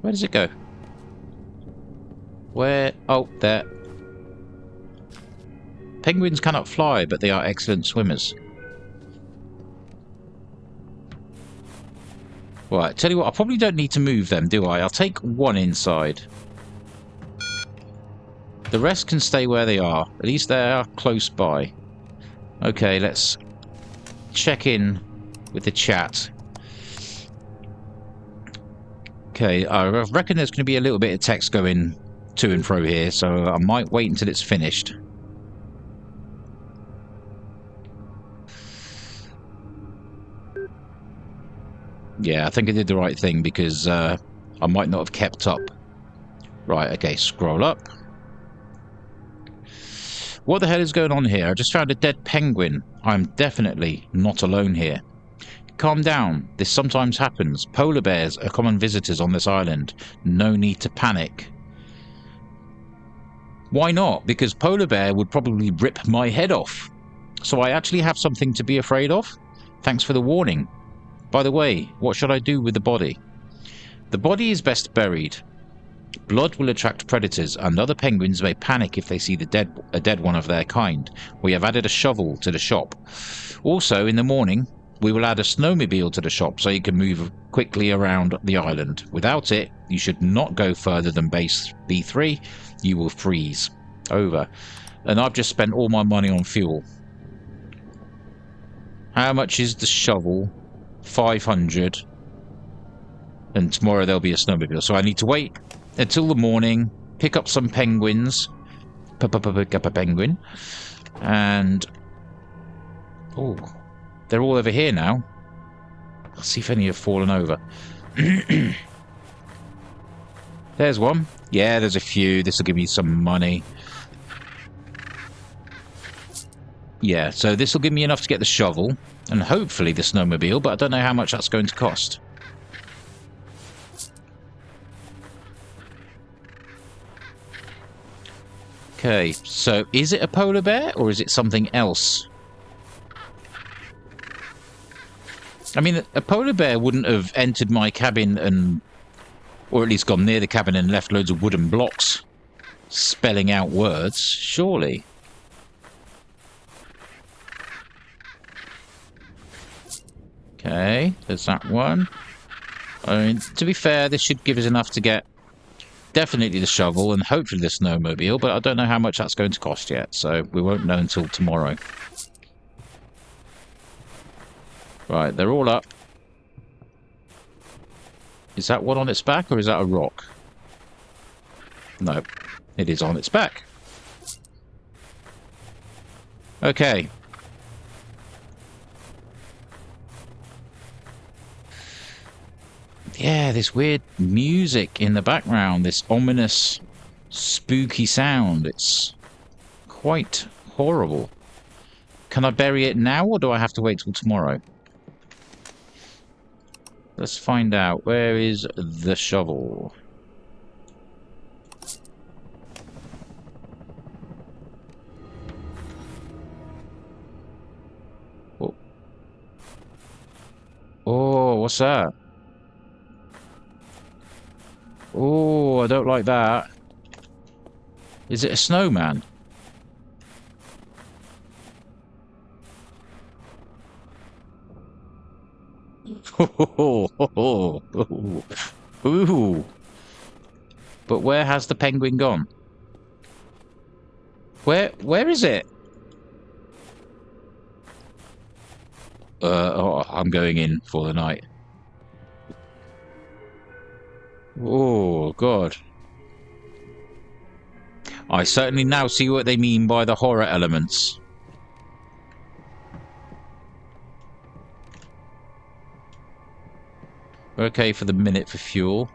S1: Where does it go? Where? Oh, there. Penguins cannot fly, but they are excellent swimmers. Right, tell you what, I probably don't need to move them, do I? I'll take one inside. The rest can stay where they are. At least they are close by. Okay, let's check in with the chat. Okay, I reckon there's going to be a little bit of text going to and fro here, so I might wait until it's finished. Yeah, I think I did the right thing because I might not have kept up. Right, okay, scroll up. What the hell is going on here? I just found a dead penguin. I'm definitely not alone here. Calm down. This sometimes happens. Polar bears are common visitors on this island. No need to panic. Why not? Because polar bear would probably rip my head off. So I actually have something to be afraid of? Thanks for the warning. By the way, what should I do with the body? The body is best buried. Blood will attract predators, and other penguins may panic if they see a dead one of their kind. We have added a shovel to the shop. Also, in the morning, we will add a snowmobile to the shop so you can move quickly around the island. Without it, you should not go further than base B3. You will freeze. Over. And I've just spent all my money on fuel. How much is the shovel? 500. And tomorrow there'll be a snowmobile. So I need to wait until the morning, pick up some penguins. Pick up a penguin. And... oh, they're all over here now. I'll see if any have fallen over. There's one. Yeah, there's a few. This will give me some money. Yeah, so this will give me enough to get the shovel. And hopefully the snowmobile, but I don't know how much that's going to cost. Okay, so is it a polar bear or is it something else? I mean, a polar bear wouldn't have entered my cabin and... or at least gone near the cabin and left loads of wooden blocks spelling out words, surely. Okay, there's that one. I mean, to be fair, this should give us enough to get definitely the shovel and hopefully the snowmobile, but I don't know how much that's going to cost yet, so we won't know until tomorrow. Right, they're all up. Is that one on its back or is that a rock? No, it is on its back. Okay. Yeah, this weird music in the background, this ominous, spooky sound. It's quite horrible. Can I bury it now or do I have to wait till tomorrow? Let's find out. Where is the shovel? Oh, oh, what's that? Oh, I don't like that. Is it a snowman? Ooh. But where has the penguin gone? Where is it? Oh, I'm going in for the night. Oh, God. I certainly now see what they mean by the horror elements. Okay for the minute for fuel.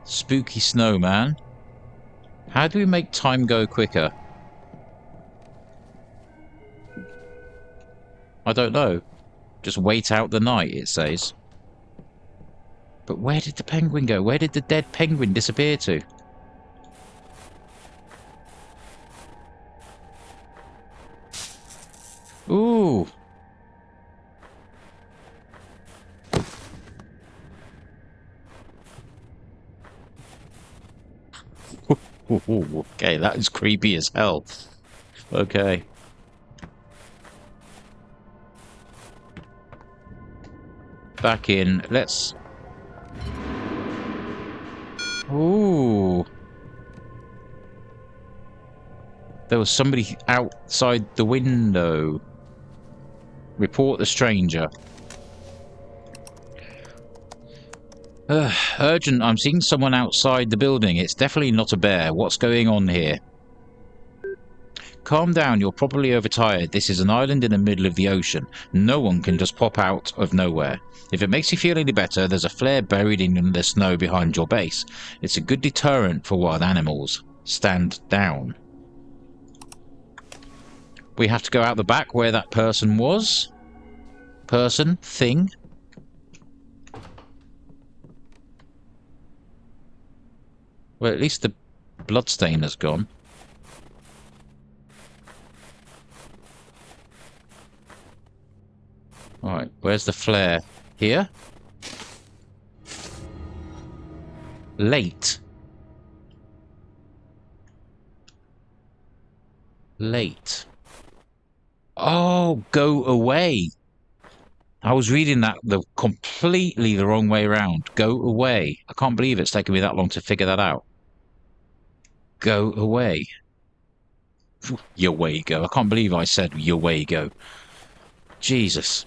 S1: Spooky snowman. How do we make time go quicker? I don't know. Just wait out the night, it says. But where did the penguin go? Where did the dead penguin disappear to? Ooh. Okay, that is creepy as hell. Okay. Back in. Let's... Ooh. There was somebody outside the window. Report the stranger. Urgent, I'm seeing someone outside the building. It's definitely not a bear. What's going on here? Calm down, you're probably overtired. This is an island in the middle of the ocean. No one can just pop out of nowhere. If it makes you feel any better, there's a flare buried in the snow behind your base. It's a good deterrent for wild animals. Stand down. We have to go out the back where that person was. Person, thing. Well, at least the bloodstain has gone. Alright, where's the flare? Here? Late. Late. Oh, go away. I was reading that completely the wrong way around. Go away. I can't believe it's taken me that long to figure that out. Go away. Your way go. I can't believe I said your way go. Jesus.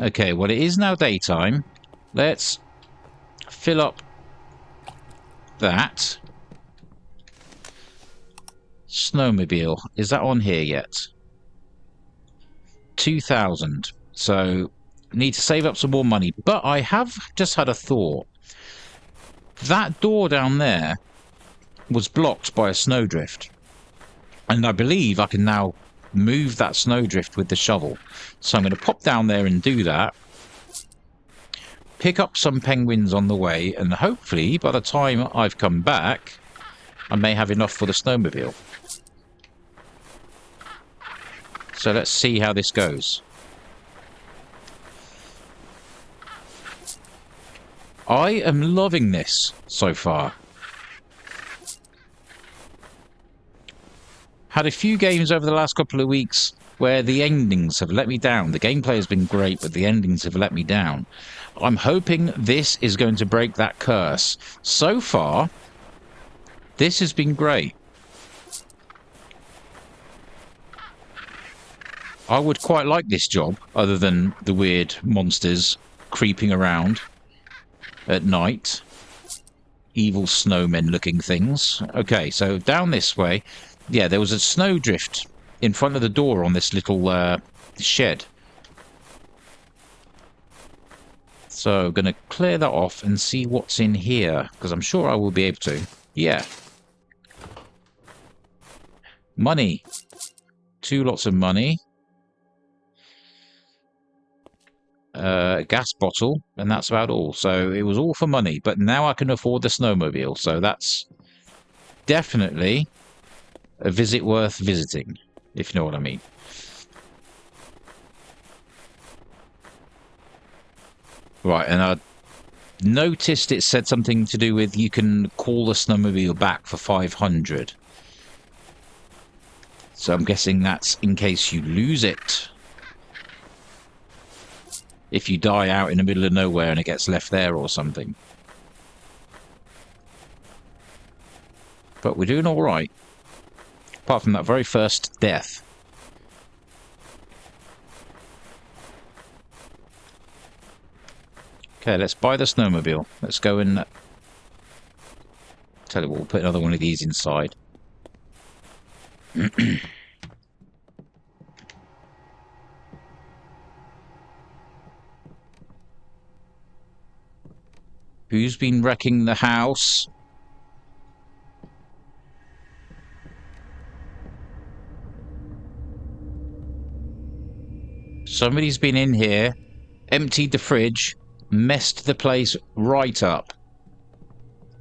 S1: Okay, well it is now daytime. Let's fill up that. Snowmobile. Is that on here yet? 2,000. So, need to save up some more money. But I have just had a thought. That door down there was blocked by a snowdrift. And I believe I can now move that snowdrift with the shovel. So I'm going to pop down there and do that. Pick up some penguins on the way. And hopefully, by the time I've come back, I may have enough for the snowmobile. So let's see how this goes. I am loving this so far. Had a few games over the last couple of weeks where the endings have let me down. The gameplay has been great, but the endings have let me down. I'm hoping this is going to break that curse. So far, this has been great. I would quite like this job, other than the weird monsters creeping around at night. Evil snowmen looking things. Okay, so down this way. Yeah, there was a snowdrift in front of the door on this little shed. So I'm going to clear that off and see what's in here, because I'm sure I will be able to. Yeah. Money. 2 lots of money. Gas bottle, and that's about all. So it was all for money, but now I can afford the snowmobile, so that's definitely a visit worth visiting, if you know what I mean. Right, and I noticed it said something to do with you can call the snowmobile back for 500. So I'm guessing that's in case you lose it. If you die out in the middle of nowhere and it gets left there or something. But we're doing all right. Apart from that very first death. Okay, let's buy the snowmobile. Let's go and... Tell you what, we'll put another one of these inside. Who's been wrecking the house? Somebody's been in here, emptied the fridge, messed the place right up.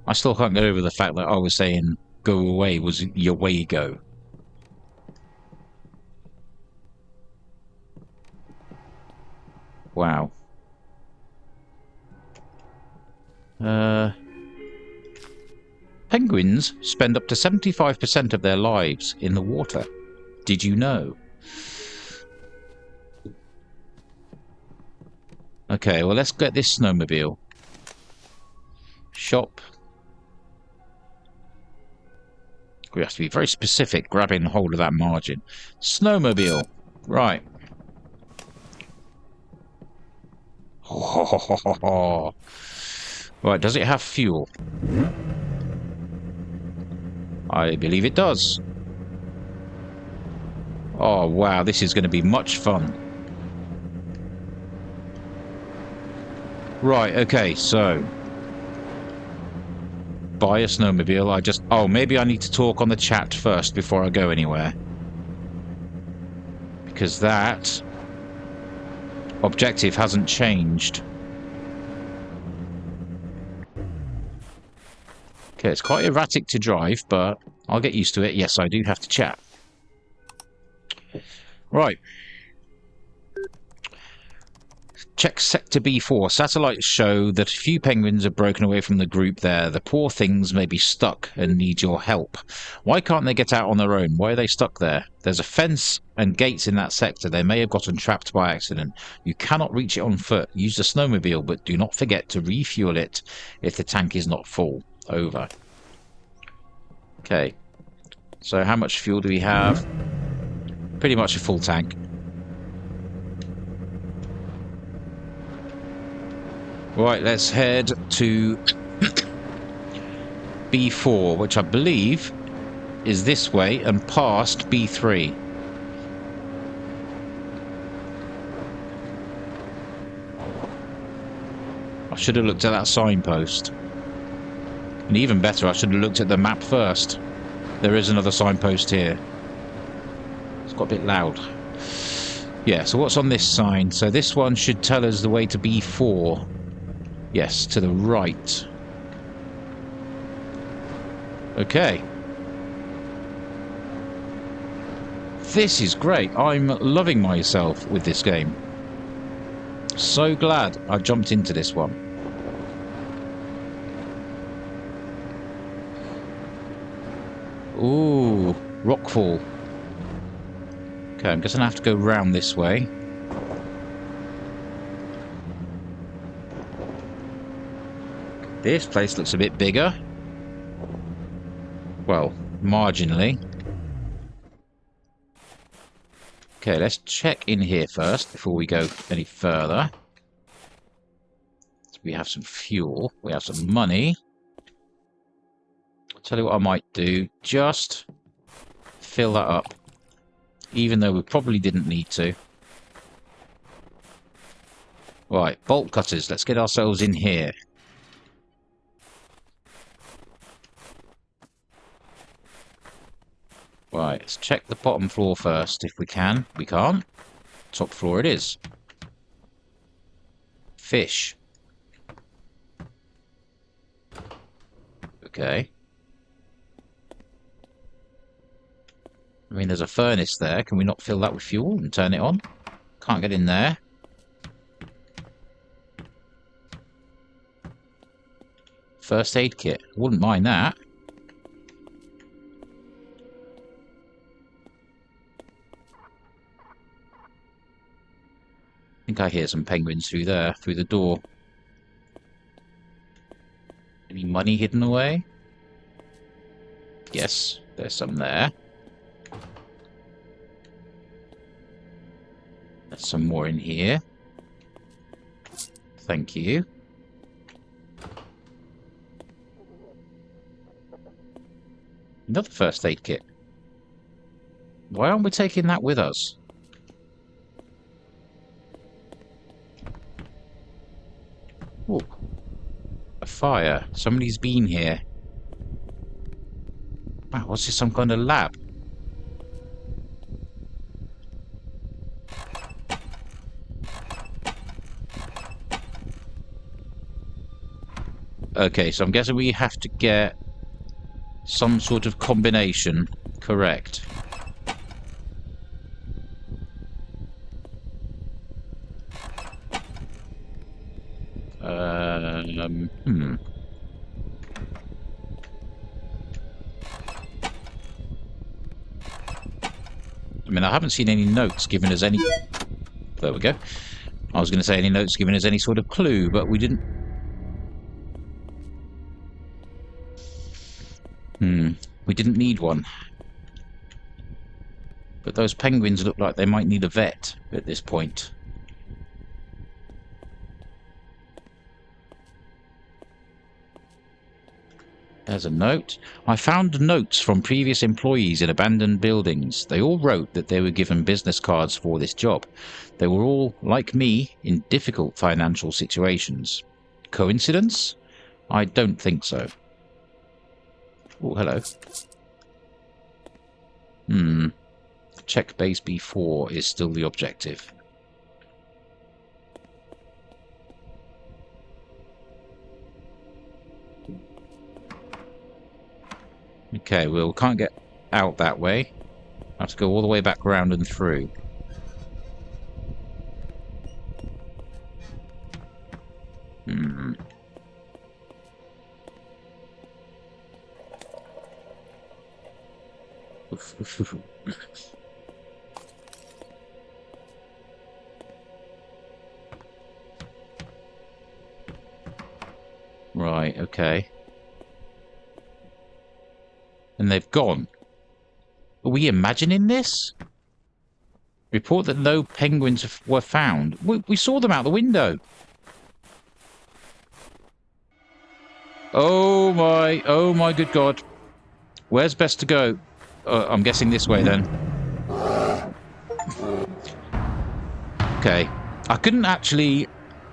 S1: I still can't get over the fact that I was saying go away was your way go. Wow. Penguins spend up to 75% of their lives in the water. Did you know? Okay, well, let's get this snowmobile. Shop. We have to be very specific, grabbing hold of that margin. Snowmobile. Right. Right, does it have fuel? I believe it does. Oh, wow, this is going to be much fun. Right, okay, so... buy a snowmobile. Oh, maybe I need to talk on the chat first before I go anywhere. Because that objective hasn't changed. Okay, it's quite erratic to drive, but I'll get used to it. Yes, I do have to chat. Right. Check Sector B4. Satellites show that a few penguins have broken away from the group there. The poor things may be stuck and need your help. Why can't they get out on their own? Why are they stuck there? There's a fence and gates in that sector. They may have gotten trapped by accident. You cannot reach it on foot. Use the snowmobile, but do not forget to refuel it if the tank is not full. Over. Okay. So how much fuel do we have? Pretty much a full tank. Right, let's head to B4, which I believe is this way and past B3. I should have looked at that signpost. And even better, I should have looked at the map first. There is another signpost here. It's got a bit loud. Yeah, so what's on this sign? So this one should tell us the way to B4. Yes, to the right. Okay. This is great. I'm loving myself with this game. So glad I jumped into this one. Ooh, rockfall. Okay, I'm just gonna have to go round this way. This place looks a bit bigger. Well, marginally. Okay, let's check in here first before we go any further. So we have some fuel. We have some money. I'll tell you what I might do. Just fill that up. Even though we probably didn't need to. Right, bolt cutters. Let's get ourselves in here. Right, let's check the bottom floor first if we can. We can't. Top floor it is. Fish. Okay. I mean, there's a furnace there. Can we not fill that with fuel and turn it on? Can't get in there. First aid kit. Wouldn't mind that. I think I hear some penguins through there, through the door. Any money hidden away? Yes, there's some there. There's some more in here. Thank you. Another first aid kit. Why aren't we taking that with us? Ooh. A fire. Somebody's been here. Wow, what's this? Some kind of lab? Okay, so I'm guessing we have to get some sort of combination correct. mean, I haven't seen any notes giving us any... There we go. I was going to say any notes giving us any sort of clue, but we didn't... We didn't need one. But those penguins look like they might need a vet at this point. There's a note. I found notes from previous employees in abandoned buildings. They all wrote that they were given business cards for this job. They were all, like me, in difficult financial situations. Coincidence? I don't think so. Oh, hello. Check base B4 is still the objective. Okay, well, we can't get out that way. I have to go all the way back around and through. Right, okay. And they've gone. Are we imagining this? Report that no penguins were found. We saw them out the window. Oh my good God. Where's best to go? I'm guessing this way then. Okay. I couldn't actually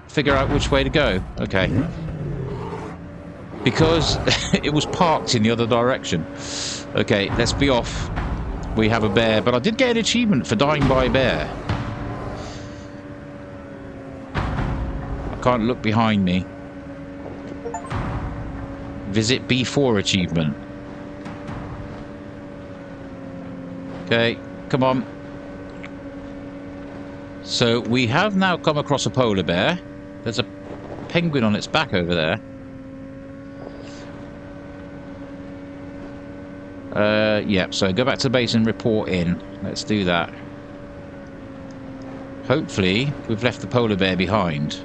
S1: figure out which way to go. Okay. Because it was parked in the other direction. Okay, let's be off. We have a bear, but I did get an achievement for dying by a bear. I can't look behind me. Visit B4 achievement. Okay, come on. So we have now come across a polar bear. There's a penguin on its back over there. Yep, so go back to the base and report in. Let's do that. Hopefully, we've left the polar bear behind.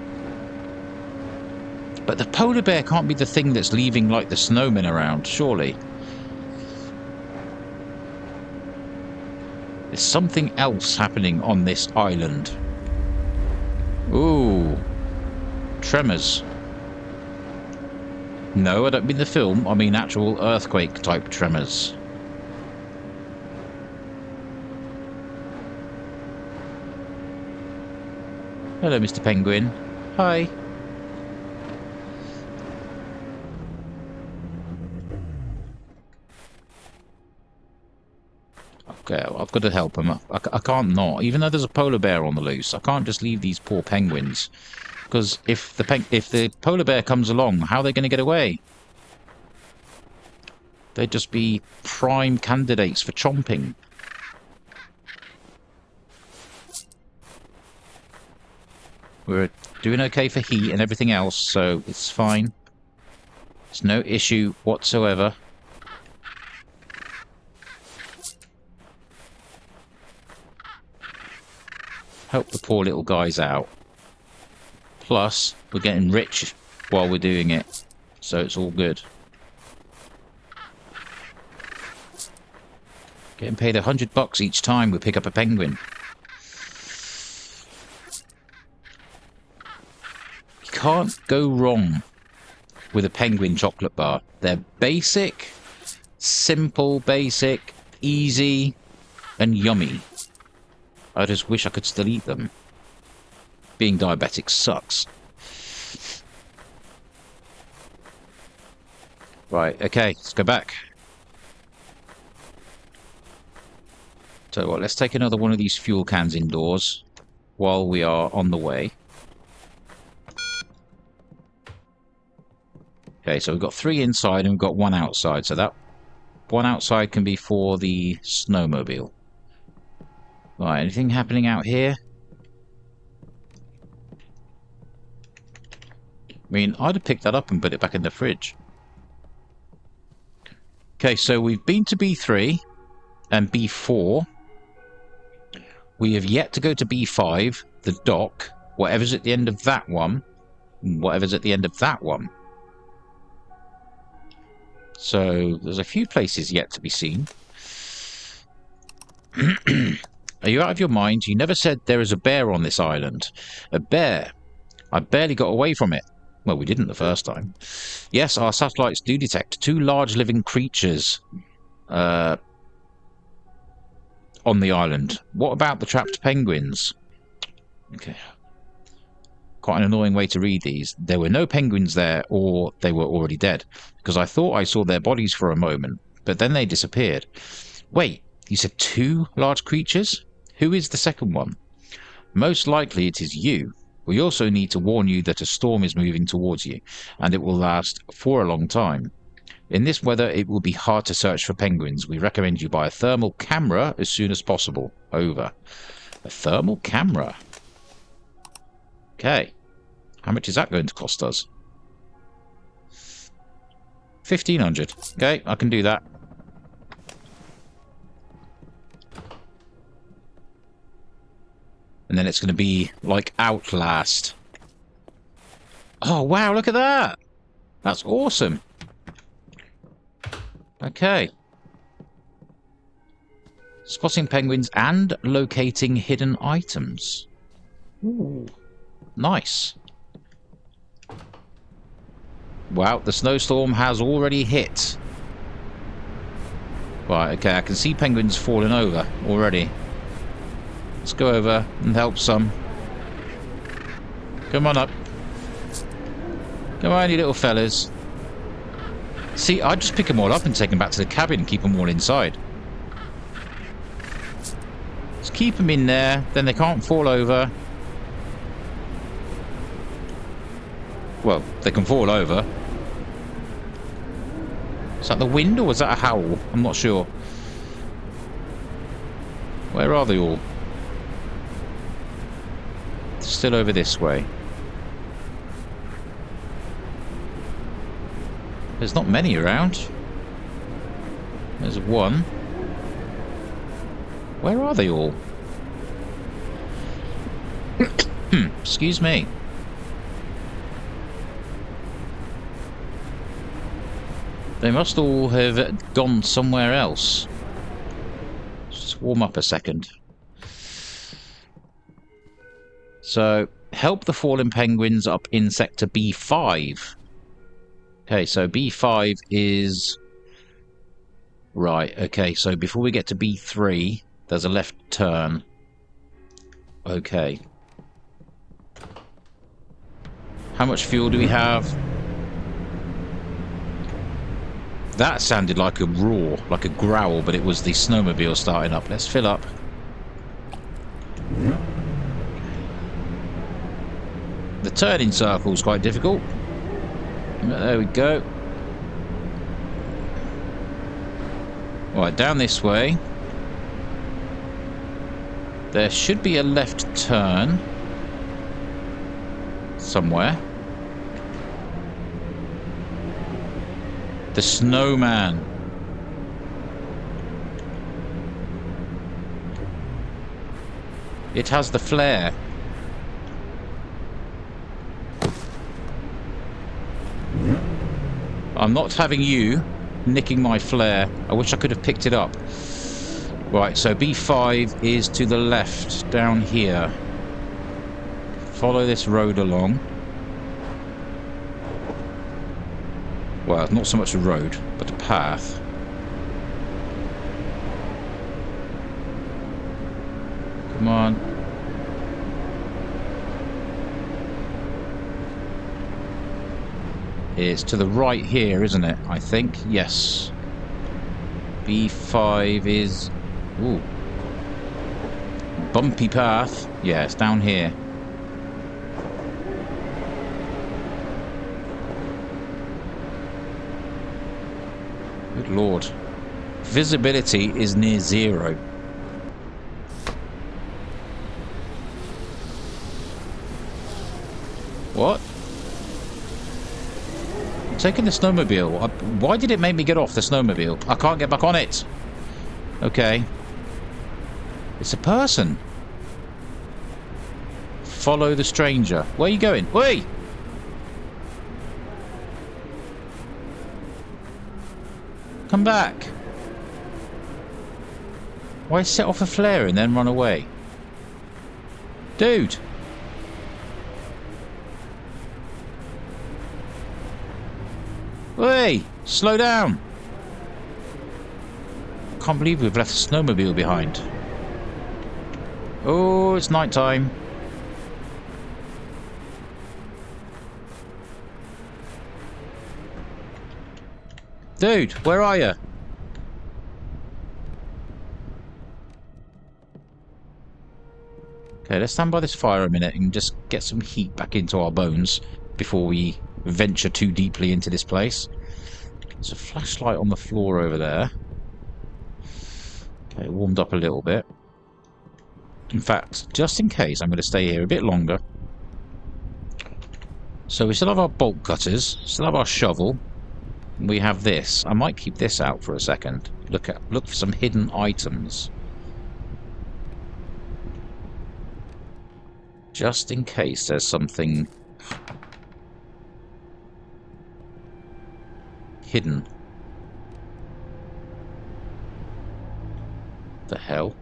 S1: But the polar bear can't be the thing that's leaving, like, the snowmen around, surely. There's something else happening on this island. Ooh. Tremors. No, I don't mean the film. I mean actual earthquake-type tremors. Hello, Mr. Penguin. Hi. Okay, I've got to help him. I can't not. Even though there's a polar bear on the loose, I can't just leave these poor penguins. Because if the polar bear comes along, how are they going to get away? They'd just be prime candidates for chomping. We're doing okay for heat and everything else, so it's fine. It's no issue whatsoever. Help the poor little guys out. Plus, we're getting rich while we're doing it, so it's all good. Getting paid $100 each time we pick up a penguin. You can't go wrong with a penguin chocolate bar. They're basic, simple, basic, easy, and yummy. I just wish I could still eat them. Being diabetic sucks. Right, okay, let's go back. So what, let's take another one of these fuel cans indoors while we are on the way. Okay, so we've got 3 inside and we've got 1 outside. So that 1 outside can be for the snowmobile. Right, anything happening out here? I mean, I'd have picked that up and put it back in the fridge. Okay, so we've been to B3 and B4. We have yet to go to B5, the dock, whatever's at the end of that one, whatever's at the end of that one. So there's a few places yet to be seen. Are you out of your mind? You never said there is a bear on this island. A bear? I barely got away from it. Well, we didn't the first time. Yes, our satellites do detect 2 large living creatures on the island. What about the trapped penguins? Okay. Quite an annoying way to read these. There were no penguins there, or they were already dead, because I thought I saw their bodies for a moment, but then they disappeared. Wait, you said 2 large creatures? Who is the second one? Most likely it is you. We also need to warn you that a storm is moving towards you, and it will last for a long time. In this weather, it will be hard to search for penguins. We recommend you buy a thermal camera as soon as possible. Over. A thermal camera? Okay. How much is that going to cost us? 1,500. Okay, I can do that. And then it's going to be like Outlast. Oh, wow, look at that! That's awesome. Okay. Spotting penguins and locating hidden items. Ooh. Nice. Wow, the snowstorm has already hit. Right, okay, I can see penguins falling over already. Let's go over and help some. Come on up. Come on, you little fellas. See, I'd just pick them all up and take them back to the cabin and keep them all inside. Just keep them in there, then they can't fall over. Well, they can fall over. Is that the wind or was that a howl? I'm not sure. Where are they all? Still over this way. There's not many around. There's one. Where are they all? Excuse me. They must all have gone somewhere else. Just warm up a second. So, help the fallen penguins up in sector B5. Okay, so B5 is... Right, okay, so before we get to B3, there's a left turn. Okay. How much fuel do we have? That sounded like a roar, like a growl, but it was the snowmobile starting up. Let's fill up. The turning circle is quite difficult. There we go. Right, down this way. There should be a left turn somewhere. The snowman. It has the flare. I'm not having you nicking my flare. I wish I could have picked it up. Right, so B5 is to the left, down here. Follow this road along. Well, not so much a road, but a path. Come on. It's to the right here, isn't it? I think. Yes. B5 is... Ooh. Bumpy path. Yeah, it's down here. Good lord. Visibility is near 0. What? I'm taking the snowmobile. Why did it make me get off the snowmobile? I can't get back on it. Okay. It's a person. Follow the stranger. Where are you going? Wait! Come back. Why set off a flare and then run away? Dude! Hey! Slow down! Can't believe we've left the snowmobile behind. Oh, it's night time. Dude, where are you? Okay, let's stand by this fire a minute and just get some heat back into our bones before we venture too deeply into this place. There's a flashlight on the floor over there. Okay, warmed up a little bit. In fact, just in case, I'm going to stay here a bit longer. So we still have our bolt cutters, still have our shovel. We have this. I might keep this out for a second. Look for some hidden items. Just in case there's something hidden. The hell?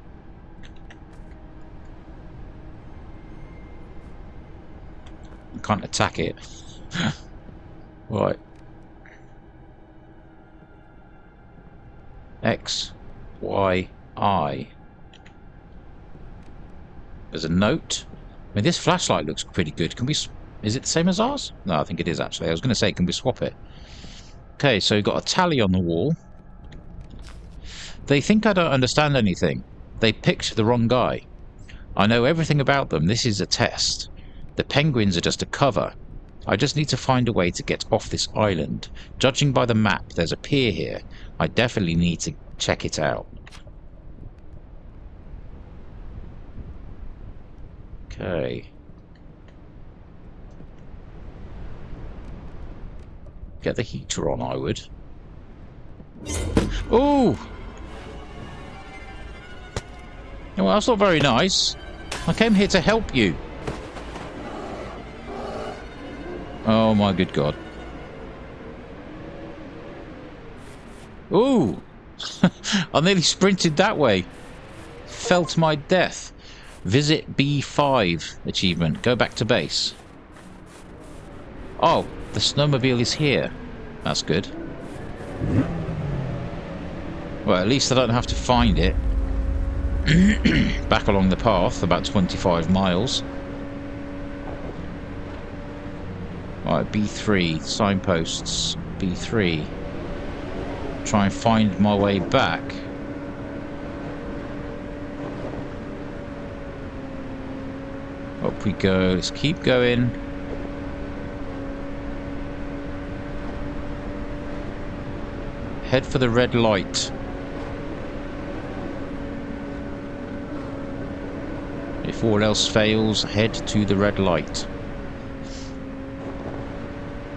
S1: I can't attack it. Right. X, Y, I. There's a note. I mean, this flashlight looks pretty good. Can we... Is it the same as ours? No, I think it is, actually. I was going to say, can we swap it? Okay, so we've got a tally on the wall. They think I don't understand anything. They picked the wrong guy. I know everything about them. This is a test. The penguins are just a cover. I just need to find a way to get off this island. Judging by the map, there's a pier here. I definitely need to check it out. Okay. Get the heater on, I would. Ooh! Well, that's not very nice. I came here to help you. Oh my good God. Ooh! I nearly sprinted that way. Fell to my death. Visit B5 achievement. Go back to base. Oh, the snowmobile is here. That's good. Well, at least I don't have to find it. Back along the path, about 25 miles. Right, B3, signposts, B3. Try and find my way back. Up we go, let's keep going. Head for the red light. If all else fails, head to the red light.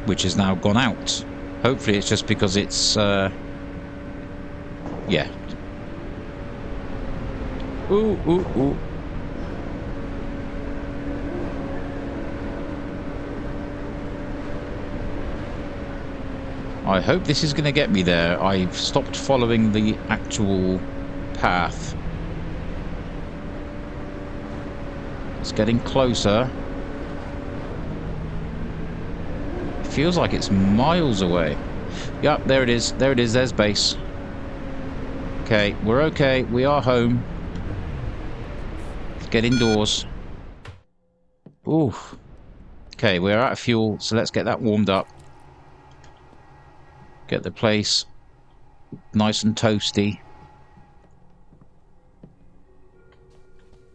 S1: Which has now gone out. Hopefully it's just because it's, yeah. Ooh, ooh, ooh. I hope this is going to get me there. I've stopped following the actual path. It's getting closer. It feels like it's miles away. Yep, there it is. There it is. There's base. Okay, we're okay. We are home. Let's get indoors. Ooh. Okay, we're out of fuel, so let's get that warmed up. Get the place nice and toasty.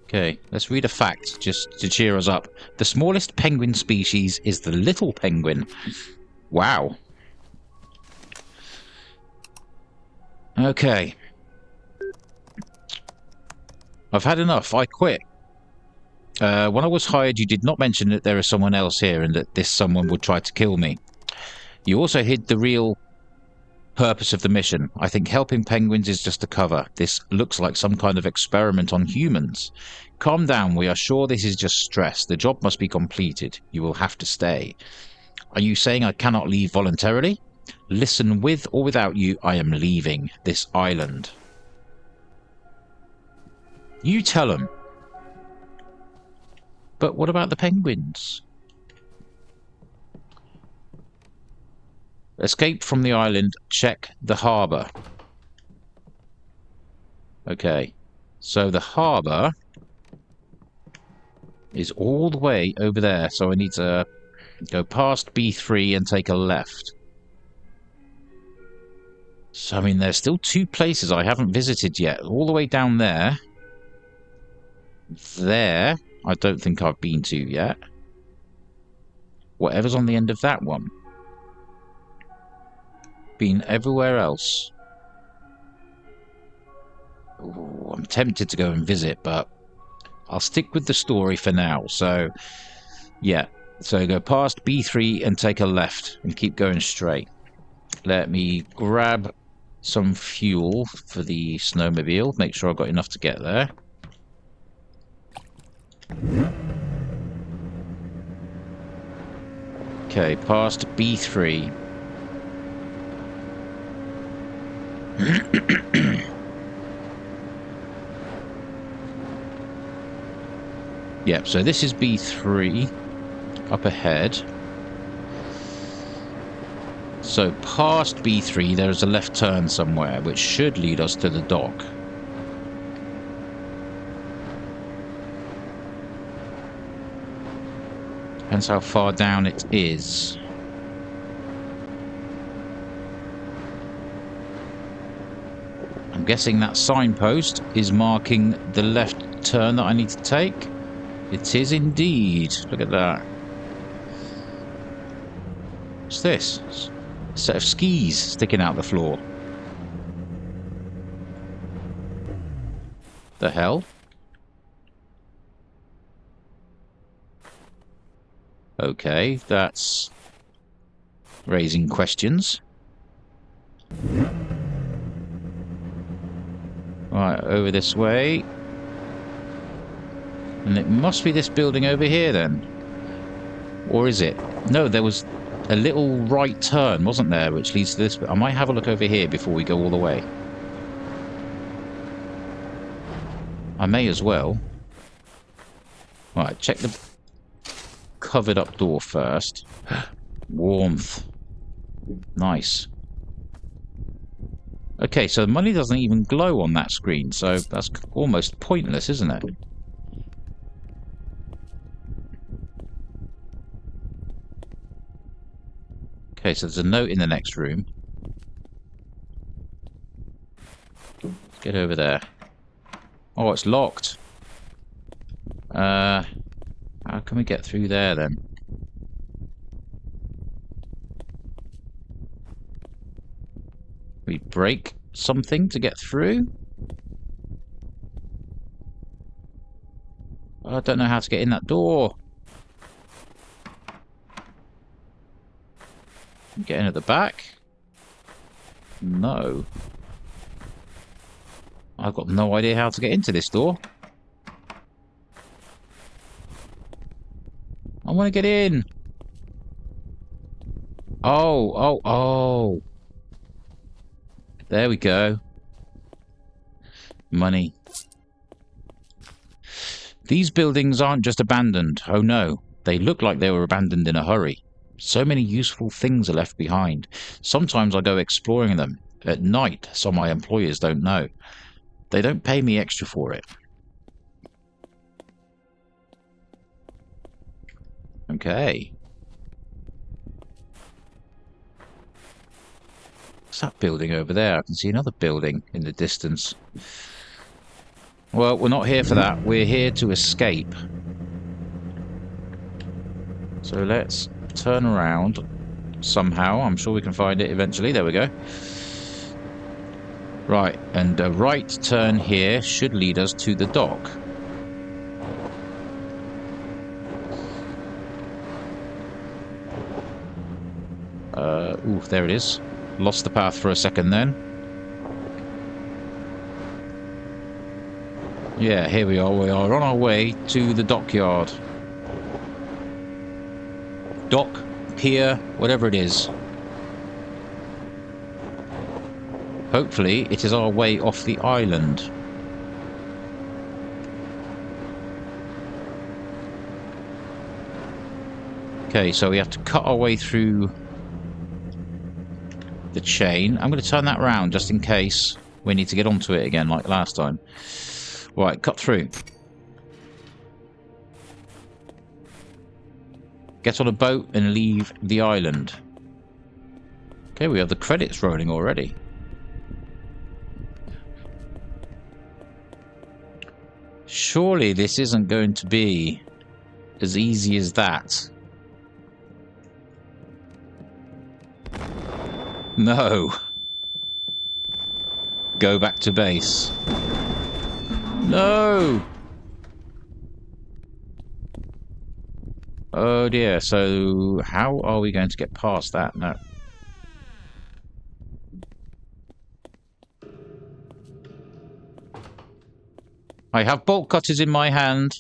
S1: Okay, let's read a fact just to cheer us up. The smallest penguin species is the little penguin. Wow. Okay. I've had enough. I quit. When I was hired, you did not mention that there is someone else here and that this someone would try to kill me. You also hid the real... purpose of the mission? I think helping penguins is just a cover. This looks like some kind of experiment on humans. Calm down, we are sure this is just stress. The job must be completed. You will have to stay. Are you saying I cannot leave voluntarily? Listen, with or without you, I am leaving this island. You tell them. But what about the penguins? Escape from the island. Check the harbour. Okay. So the harbour is all the way over there. So I need to go past B3 and take a left. So, I mean, there's still two places I haven't visited yet. All the way down there. There, I don't think I've been to yet. Whatever's on the end of that one. Been everywhere else. Ooh, I'm tempted to go and visit, but I'll stick with the story for now. So, yeah. So go past B3 and take a left and keep going straight. Let me grab some fuel for the snowmobile. Make sure I've got enough to get there. Okay, past B3. Yep, so this is B3 up ahead. So past B3 there is a left turn somewhere which should lead us to the dock. Depends how far down it is. I'm guessing that signpost is marking the left turn that I need to take. It is indeed. Look at that. What's this? A set of skis sticking out the floor. The hell? Okay, that's raising questions. Right, over this way. And it must be this building over here then. Or is it? No, there was a little right turn, wasn't there, which leads to this. I might have a look over here before we go all the way. I may as well. Right, check the covered up door first. Warmth. Nice. Okay, so the money doesn't even glow on that screen, so that's almost pointless, isn't it? Okay, so there's a note in the next room. Let's get over there. Oh, it's locked. How can we get through there then? We break something to get through? I don't know how to get in that door. Get in at the back? No. I've got no idea how to get into this door. I want to get in. Oh. There we go. Money. These buildings aren't just abandoned. Oh no. They look like they were abandoned in a hurry. So many useful things are left behind. Sometimes I go exploring them. At night, so my employers don't know. They don't pay me extra for it. Okay. What's that building over there? I can see another building in the distance. Well, we're not here for that. We're here to escape. So let's turn around somehow. I'm sure we can find it eventually. There we go. Right, and a right turn here should lead us to the dock. Ooh, there it is. Lost the path for a second then. Yeah, here we are. We are on our way to the dockyard. Dock, pier, whatever it is. Hopefully, it is our way off the island. Okay, so we have to cut our way through the chain. I'm going to turn that round just in case we need to get onto it again like last time. Right, cut through. Get on a boat and leave the island. Okay, we have the credits rolling already. Surely this isn't going to be as easy as that. No. Go back to base. No! Oh dear, so how are we going to get past that? No. I have bolt cutters in my hand.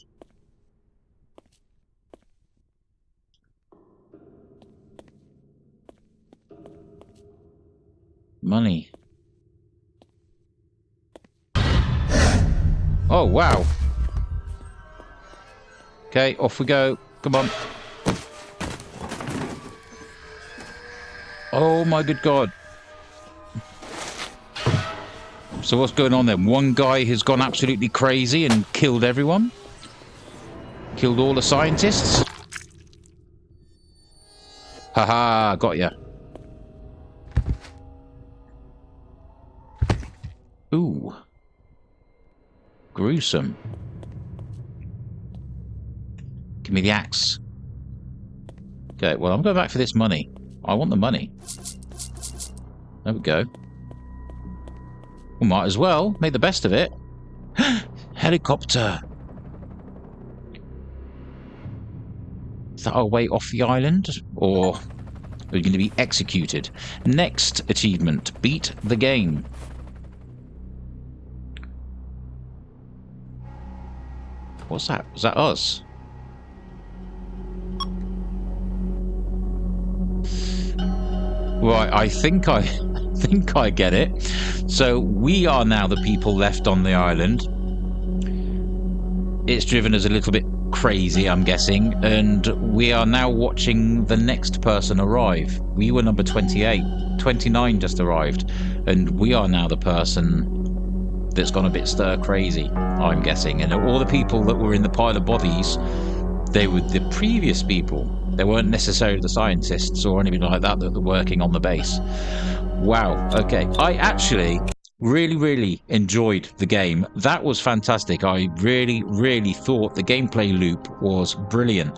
S1: Money. Oh, wow. Okay, off we go. Come on. Oh my good God. So what's going on then? One guy has gone absolutely crazy and killed everyone? Killed all the scientists? Haha, got ya. Ooh. Gruesome. Give me the axe. Okay, well, I'm going back for this money. I want the money. There we go. We might as well make the best of it. Helicopter. Is that our way off the island? Or are we going to be executed? Next achievement. Beat the game. What's that? Was that us? Right, I think I get it. So we are now the people left on the island. It's driven us a little bit crazy, I'm guessing, and we are now watching the next person arrive. We were number 28. 29 just arrived, and we are now the person that's gone a bit stir crazy, I'm guessing. And all the people that were in the pile of bodies, they were the previous people. They weren't necessarily the scientists or anything like that that were working on the base. Wow, okay. I actually really enjoyed the game. That was fantastic. I really thought the gameplay loop was brilliant.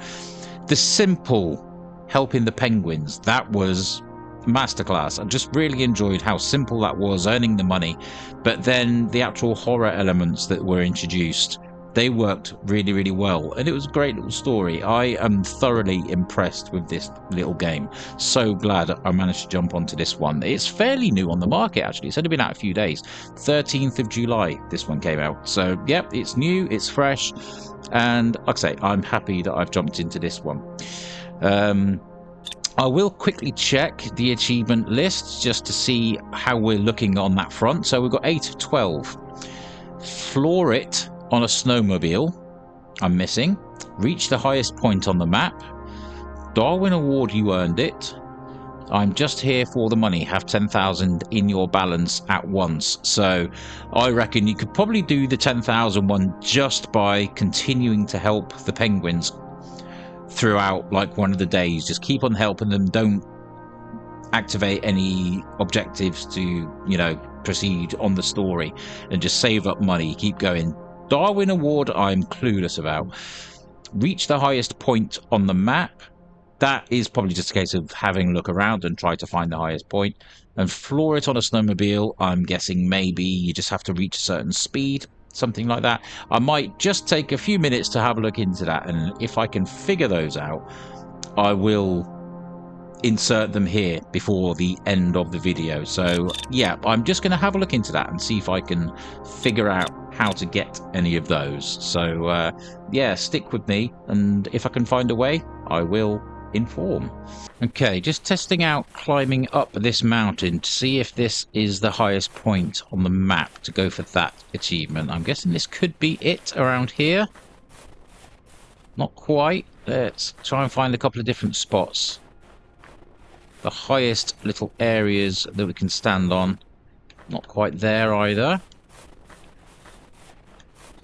S1: The simple helping the penguins, that was masterclass. I just really enjoyed how simple that was, earning the money. But then the actual horror elements that were introduced, they worked really well, and it was a great little story. I am thoroughly impressed with this little game. So glad I managed to jump onto this one. It's fairly new on the market, actually. It's only been out a few days. 13th of July this one came out. So yeah, it's new, it's fresh, and like I say, I'm happy that I've jumped into this one. I will quickly check the achievement list just to see how we're looking on that front. So we've got 8 of 12. Floor it on a snowmobile. I'm missing. Reach the highest point on the map. Darwin Award, you earned it. I'm just here for the money. Have 10,000 in your balance at once. So I reckon you could probably do the 10,000 one just by continuing to help the penguins throughout like one of the days. Just keep on helping them. Don't activate any objectives to, you know, proceed on the story, and just save up money. Keep going. Darwin Award, I'm clueless about. Reach the highest point on the map. That is probably just a case of having a look around and try to find the highest point. And floor it on a snowmobile, I'm guessing maybe you just have to reach a certain speed, something like that. I might just take a few minutes to have a look into that, and if I can figure those out, I will insert them here before the end of the video. So yeah, I'm just going to have a look into that and see if I can figure out how to get any of those. So yeah, stick with me, and if I can find a way, I will inform. Okay, just testing out climbing up this mountain to see if this is the highest point on the map to go for that achievement. I'm guessing this could be it around here. Not quite. Let's try and find a couple of different spots. The highest little areas that we can stand on. Not quite there either.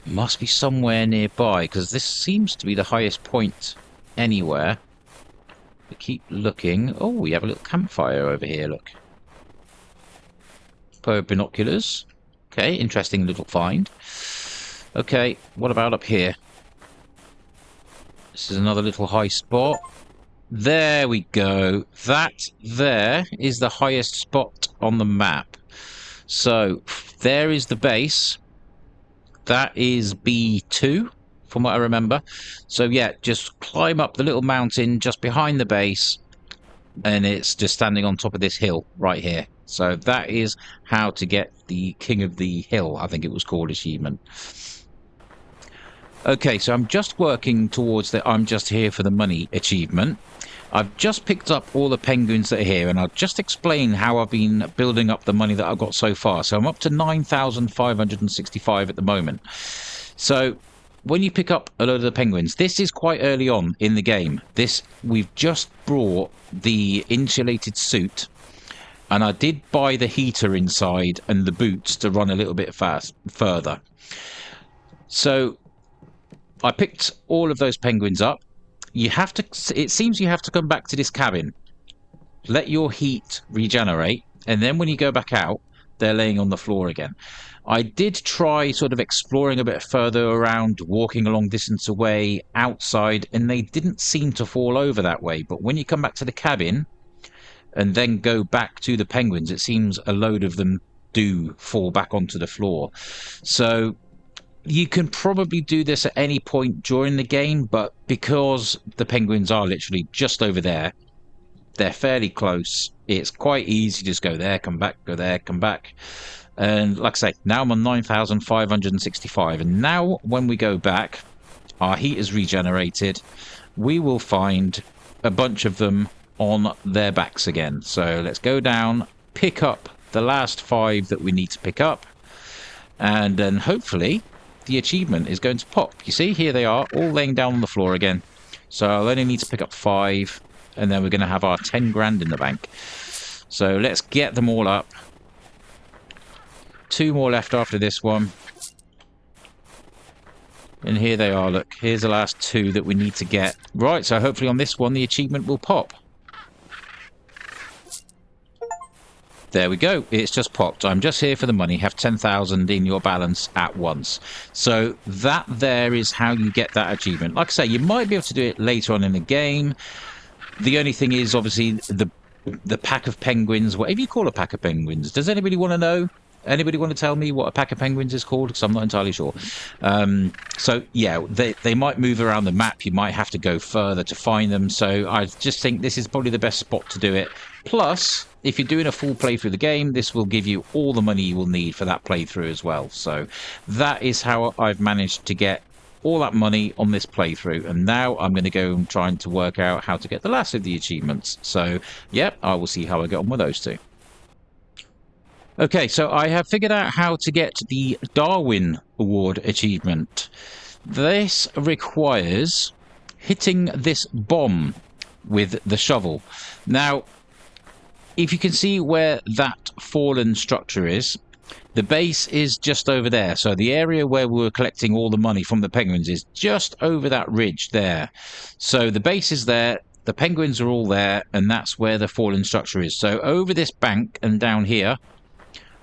S1: Must be somewhere nearby, because this seems to be the highest point anywhere. We keep looking. Oh, we have a little campfire over here, look. Per binoculars. Okay, interesting little find. Okay, what about up here? This is another little high spot. There we go. That there is the highest spot on the map. So there is the base. That is B2 from what I remember. So yeah, just climb up the little mountain just behind the base, and it's just standing on top of this hill right here. So that is how to get the King of the Hill, I think it was called, achievement. Okay, so I'm just working towards the I'm just here for the money achievement. I've just picked up all the penguins that are here, and I'll just explain how I've been building up the money that I've got so far. So I'm up to 9,565 at the moment. So when you pick up a load of the penguins, this is quite early on in the game. We've just brought the insulated suit, and I did buy the heater inside and the boots to run a little bit further. So I picked all of those penguins up. It seems you have to come back to this cabin, let your heat regenerate, and then when you go back out, they're laying on the floor again. I did try sort of exploring a bit further around, walking a long distance away outside, and they didn't seem to fall over that way. But when you come back to the cabin and then go back to the penguins, it seems a load of them do fall back onto the floor. So you can probably do this at any point during the game, but because the penguins are literally just over there, they're fairly close. It's quite easy. Just go there, come back, go there, come back. And like I say, now I'm on 9,565. And now when we go back, our heat is regenerated. We will find a bunch of them on their backs again. So let's go down, pick up the last 5 that we need to pick up, and then hopefully the achievement is going to pop. You see, here they are, all laying down on the floor again. So I'll only need to pick up 5, and then we're going to have our 10 grand in the bank. So let's get them all up. 2 more left after this one. And here they are, look. Here's the last 2 that we need to get. Right, so hopefully on this one the achievement will pop. There we go. It's just popped. I'm just here for the money. Have 10,000 in your balance at once. So that there is how you get that achievement. Like I say, you might be able to do it later on in the game. The only thing is, obviously, the pack of penguins, whatever you call a pack of penguins. Does anybody want to know? Anybody want to tell me what a pack of penguins is called? Because I'm not entirely sure. So, yeah, they might move around the map. You might have to go further to find them. So I just think this is probably the best spot to do it. Plus, if you're doing a full playthrough of the game, this will give you all the money you will need for that playthrough as well. So that is how I've managed to get all that money on this playthrough. And now I'm going to go and trying to work out how to get the last of the achievements. So, yeah, I will see how I get on with those 2. Okay, so I have figured out how to get the Darwin Award achievement. This requires hitting this bomb with the shovel. Now, if you can see where that fallen structure is, the base is just over there. So the area where we were collecting all the money from the penguins is just over that ridge there. So the base is there, the penguins are all there, and that's where the fallen structure is. So over this bank and down here,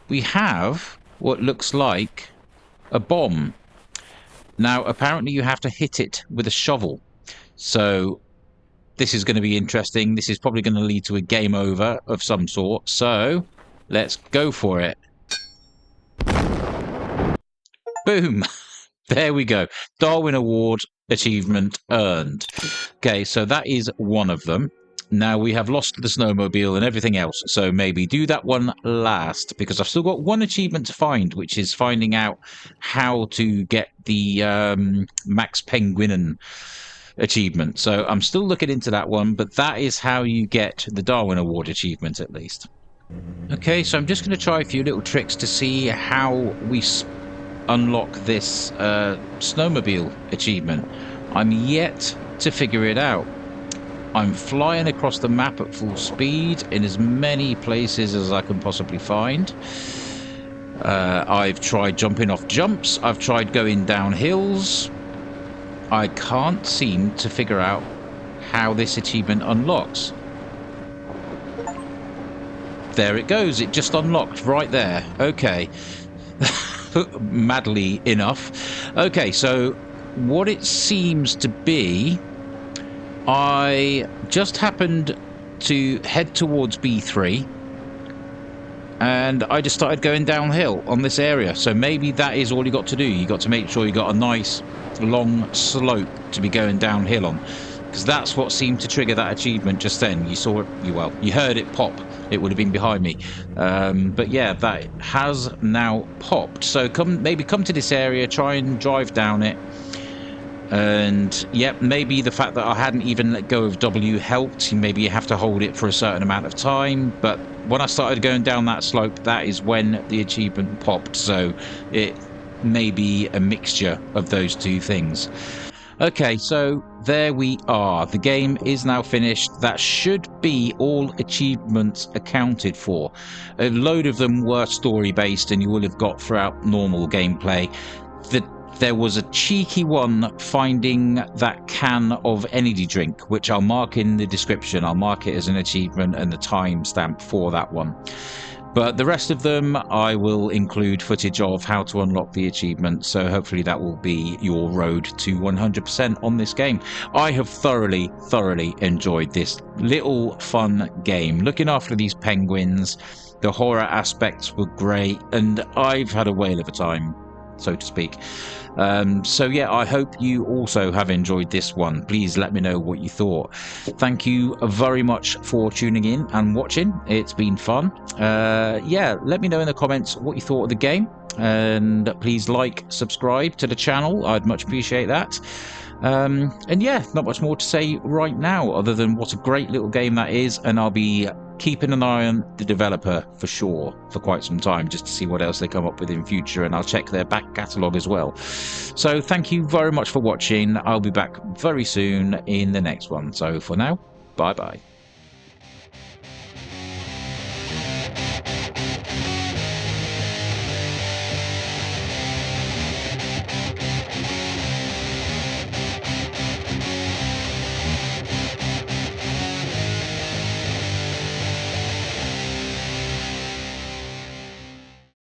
S1: we have what looks like a bomb. Now, apparently you have to hit it with a shovel. So this is going to be interesting. This is probably going to lead to a game over of some sort. So let's go for it. Boom. There we go. Darwin Award achievement earned. Okay, so that is one of them. Now we have lost the snowmobile and everything else, so maybe do that one last, because I've still got one achievement to find, which is finding out how to get the Max PENGUINEN achievement. So I'm still looking into that one, but that is how you get the Darwin Award achievement, at least. Okay, so I'm just going to try a few little tricks to see how we unlock this snowmobile achievement. I'm yet to figure it out. I'm flying across the map at full speed in as many places as I can possibly find. I've tried jumping off jumps. I've tried going down hills. I can't seem to figure out how this achievement unlocks. There it goes. It just unlocked right there. Okay. Madly enough. Okay, so what it seems to be, I just happened to head towards B3 and I just started going downhill on this area. So maybe that is all you got to do. You got to make sure you got a nice long slope to be going downhill on, because that's what seemed to trigger that achievement just then. You saw it, you heard it pop. It would have been behind me, but yeah, that has now popped. So maybe come to this area, try and drive down it. And yep, maybe the fact that I hadn't even let go of W helped. Maybe you have to hold it for a certain amount of time, but when I started going down that slope, that is when the achievement popped. So it may be a mixture of those two things. Okay, so there we are. The game is now finished. That should be all achievements accounted for. A load of them were story based, and you will have got throughout normal gameplay. There was a cheeky one, finding that can of energy drink, which I'll mark in the description. I'll mark it as an achievement and the timestamp for that one. But the rest of them, I will include footage of how to unlock the achievement, so hopefully that will be your road to 100% on this game. I have thoroughly enjoyed this little fun game. Looking after these penguins, the horror aspects were great, and I've had a whale of a time, so to speak. So yeah, I hope you also have enjoyed this one. Please let me know what you thought. Thank you very much for tuning in and watching. It's been fun. Yeah, let me know in the comments what you thought of the game, and please like, subscribe to the channel. I'd much appreciate that. And yeah, not much more to say right now other than what a great little game that is, and I'll be keeping an eye on the developer for sure for quite some time, just to see what else they come up with in future, and I'll check their back catalogue as well. So thank you very much for watching. I'll be back very soon in the next one. So for now, bye bye.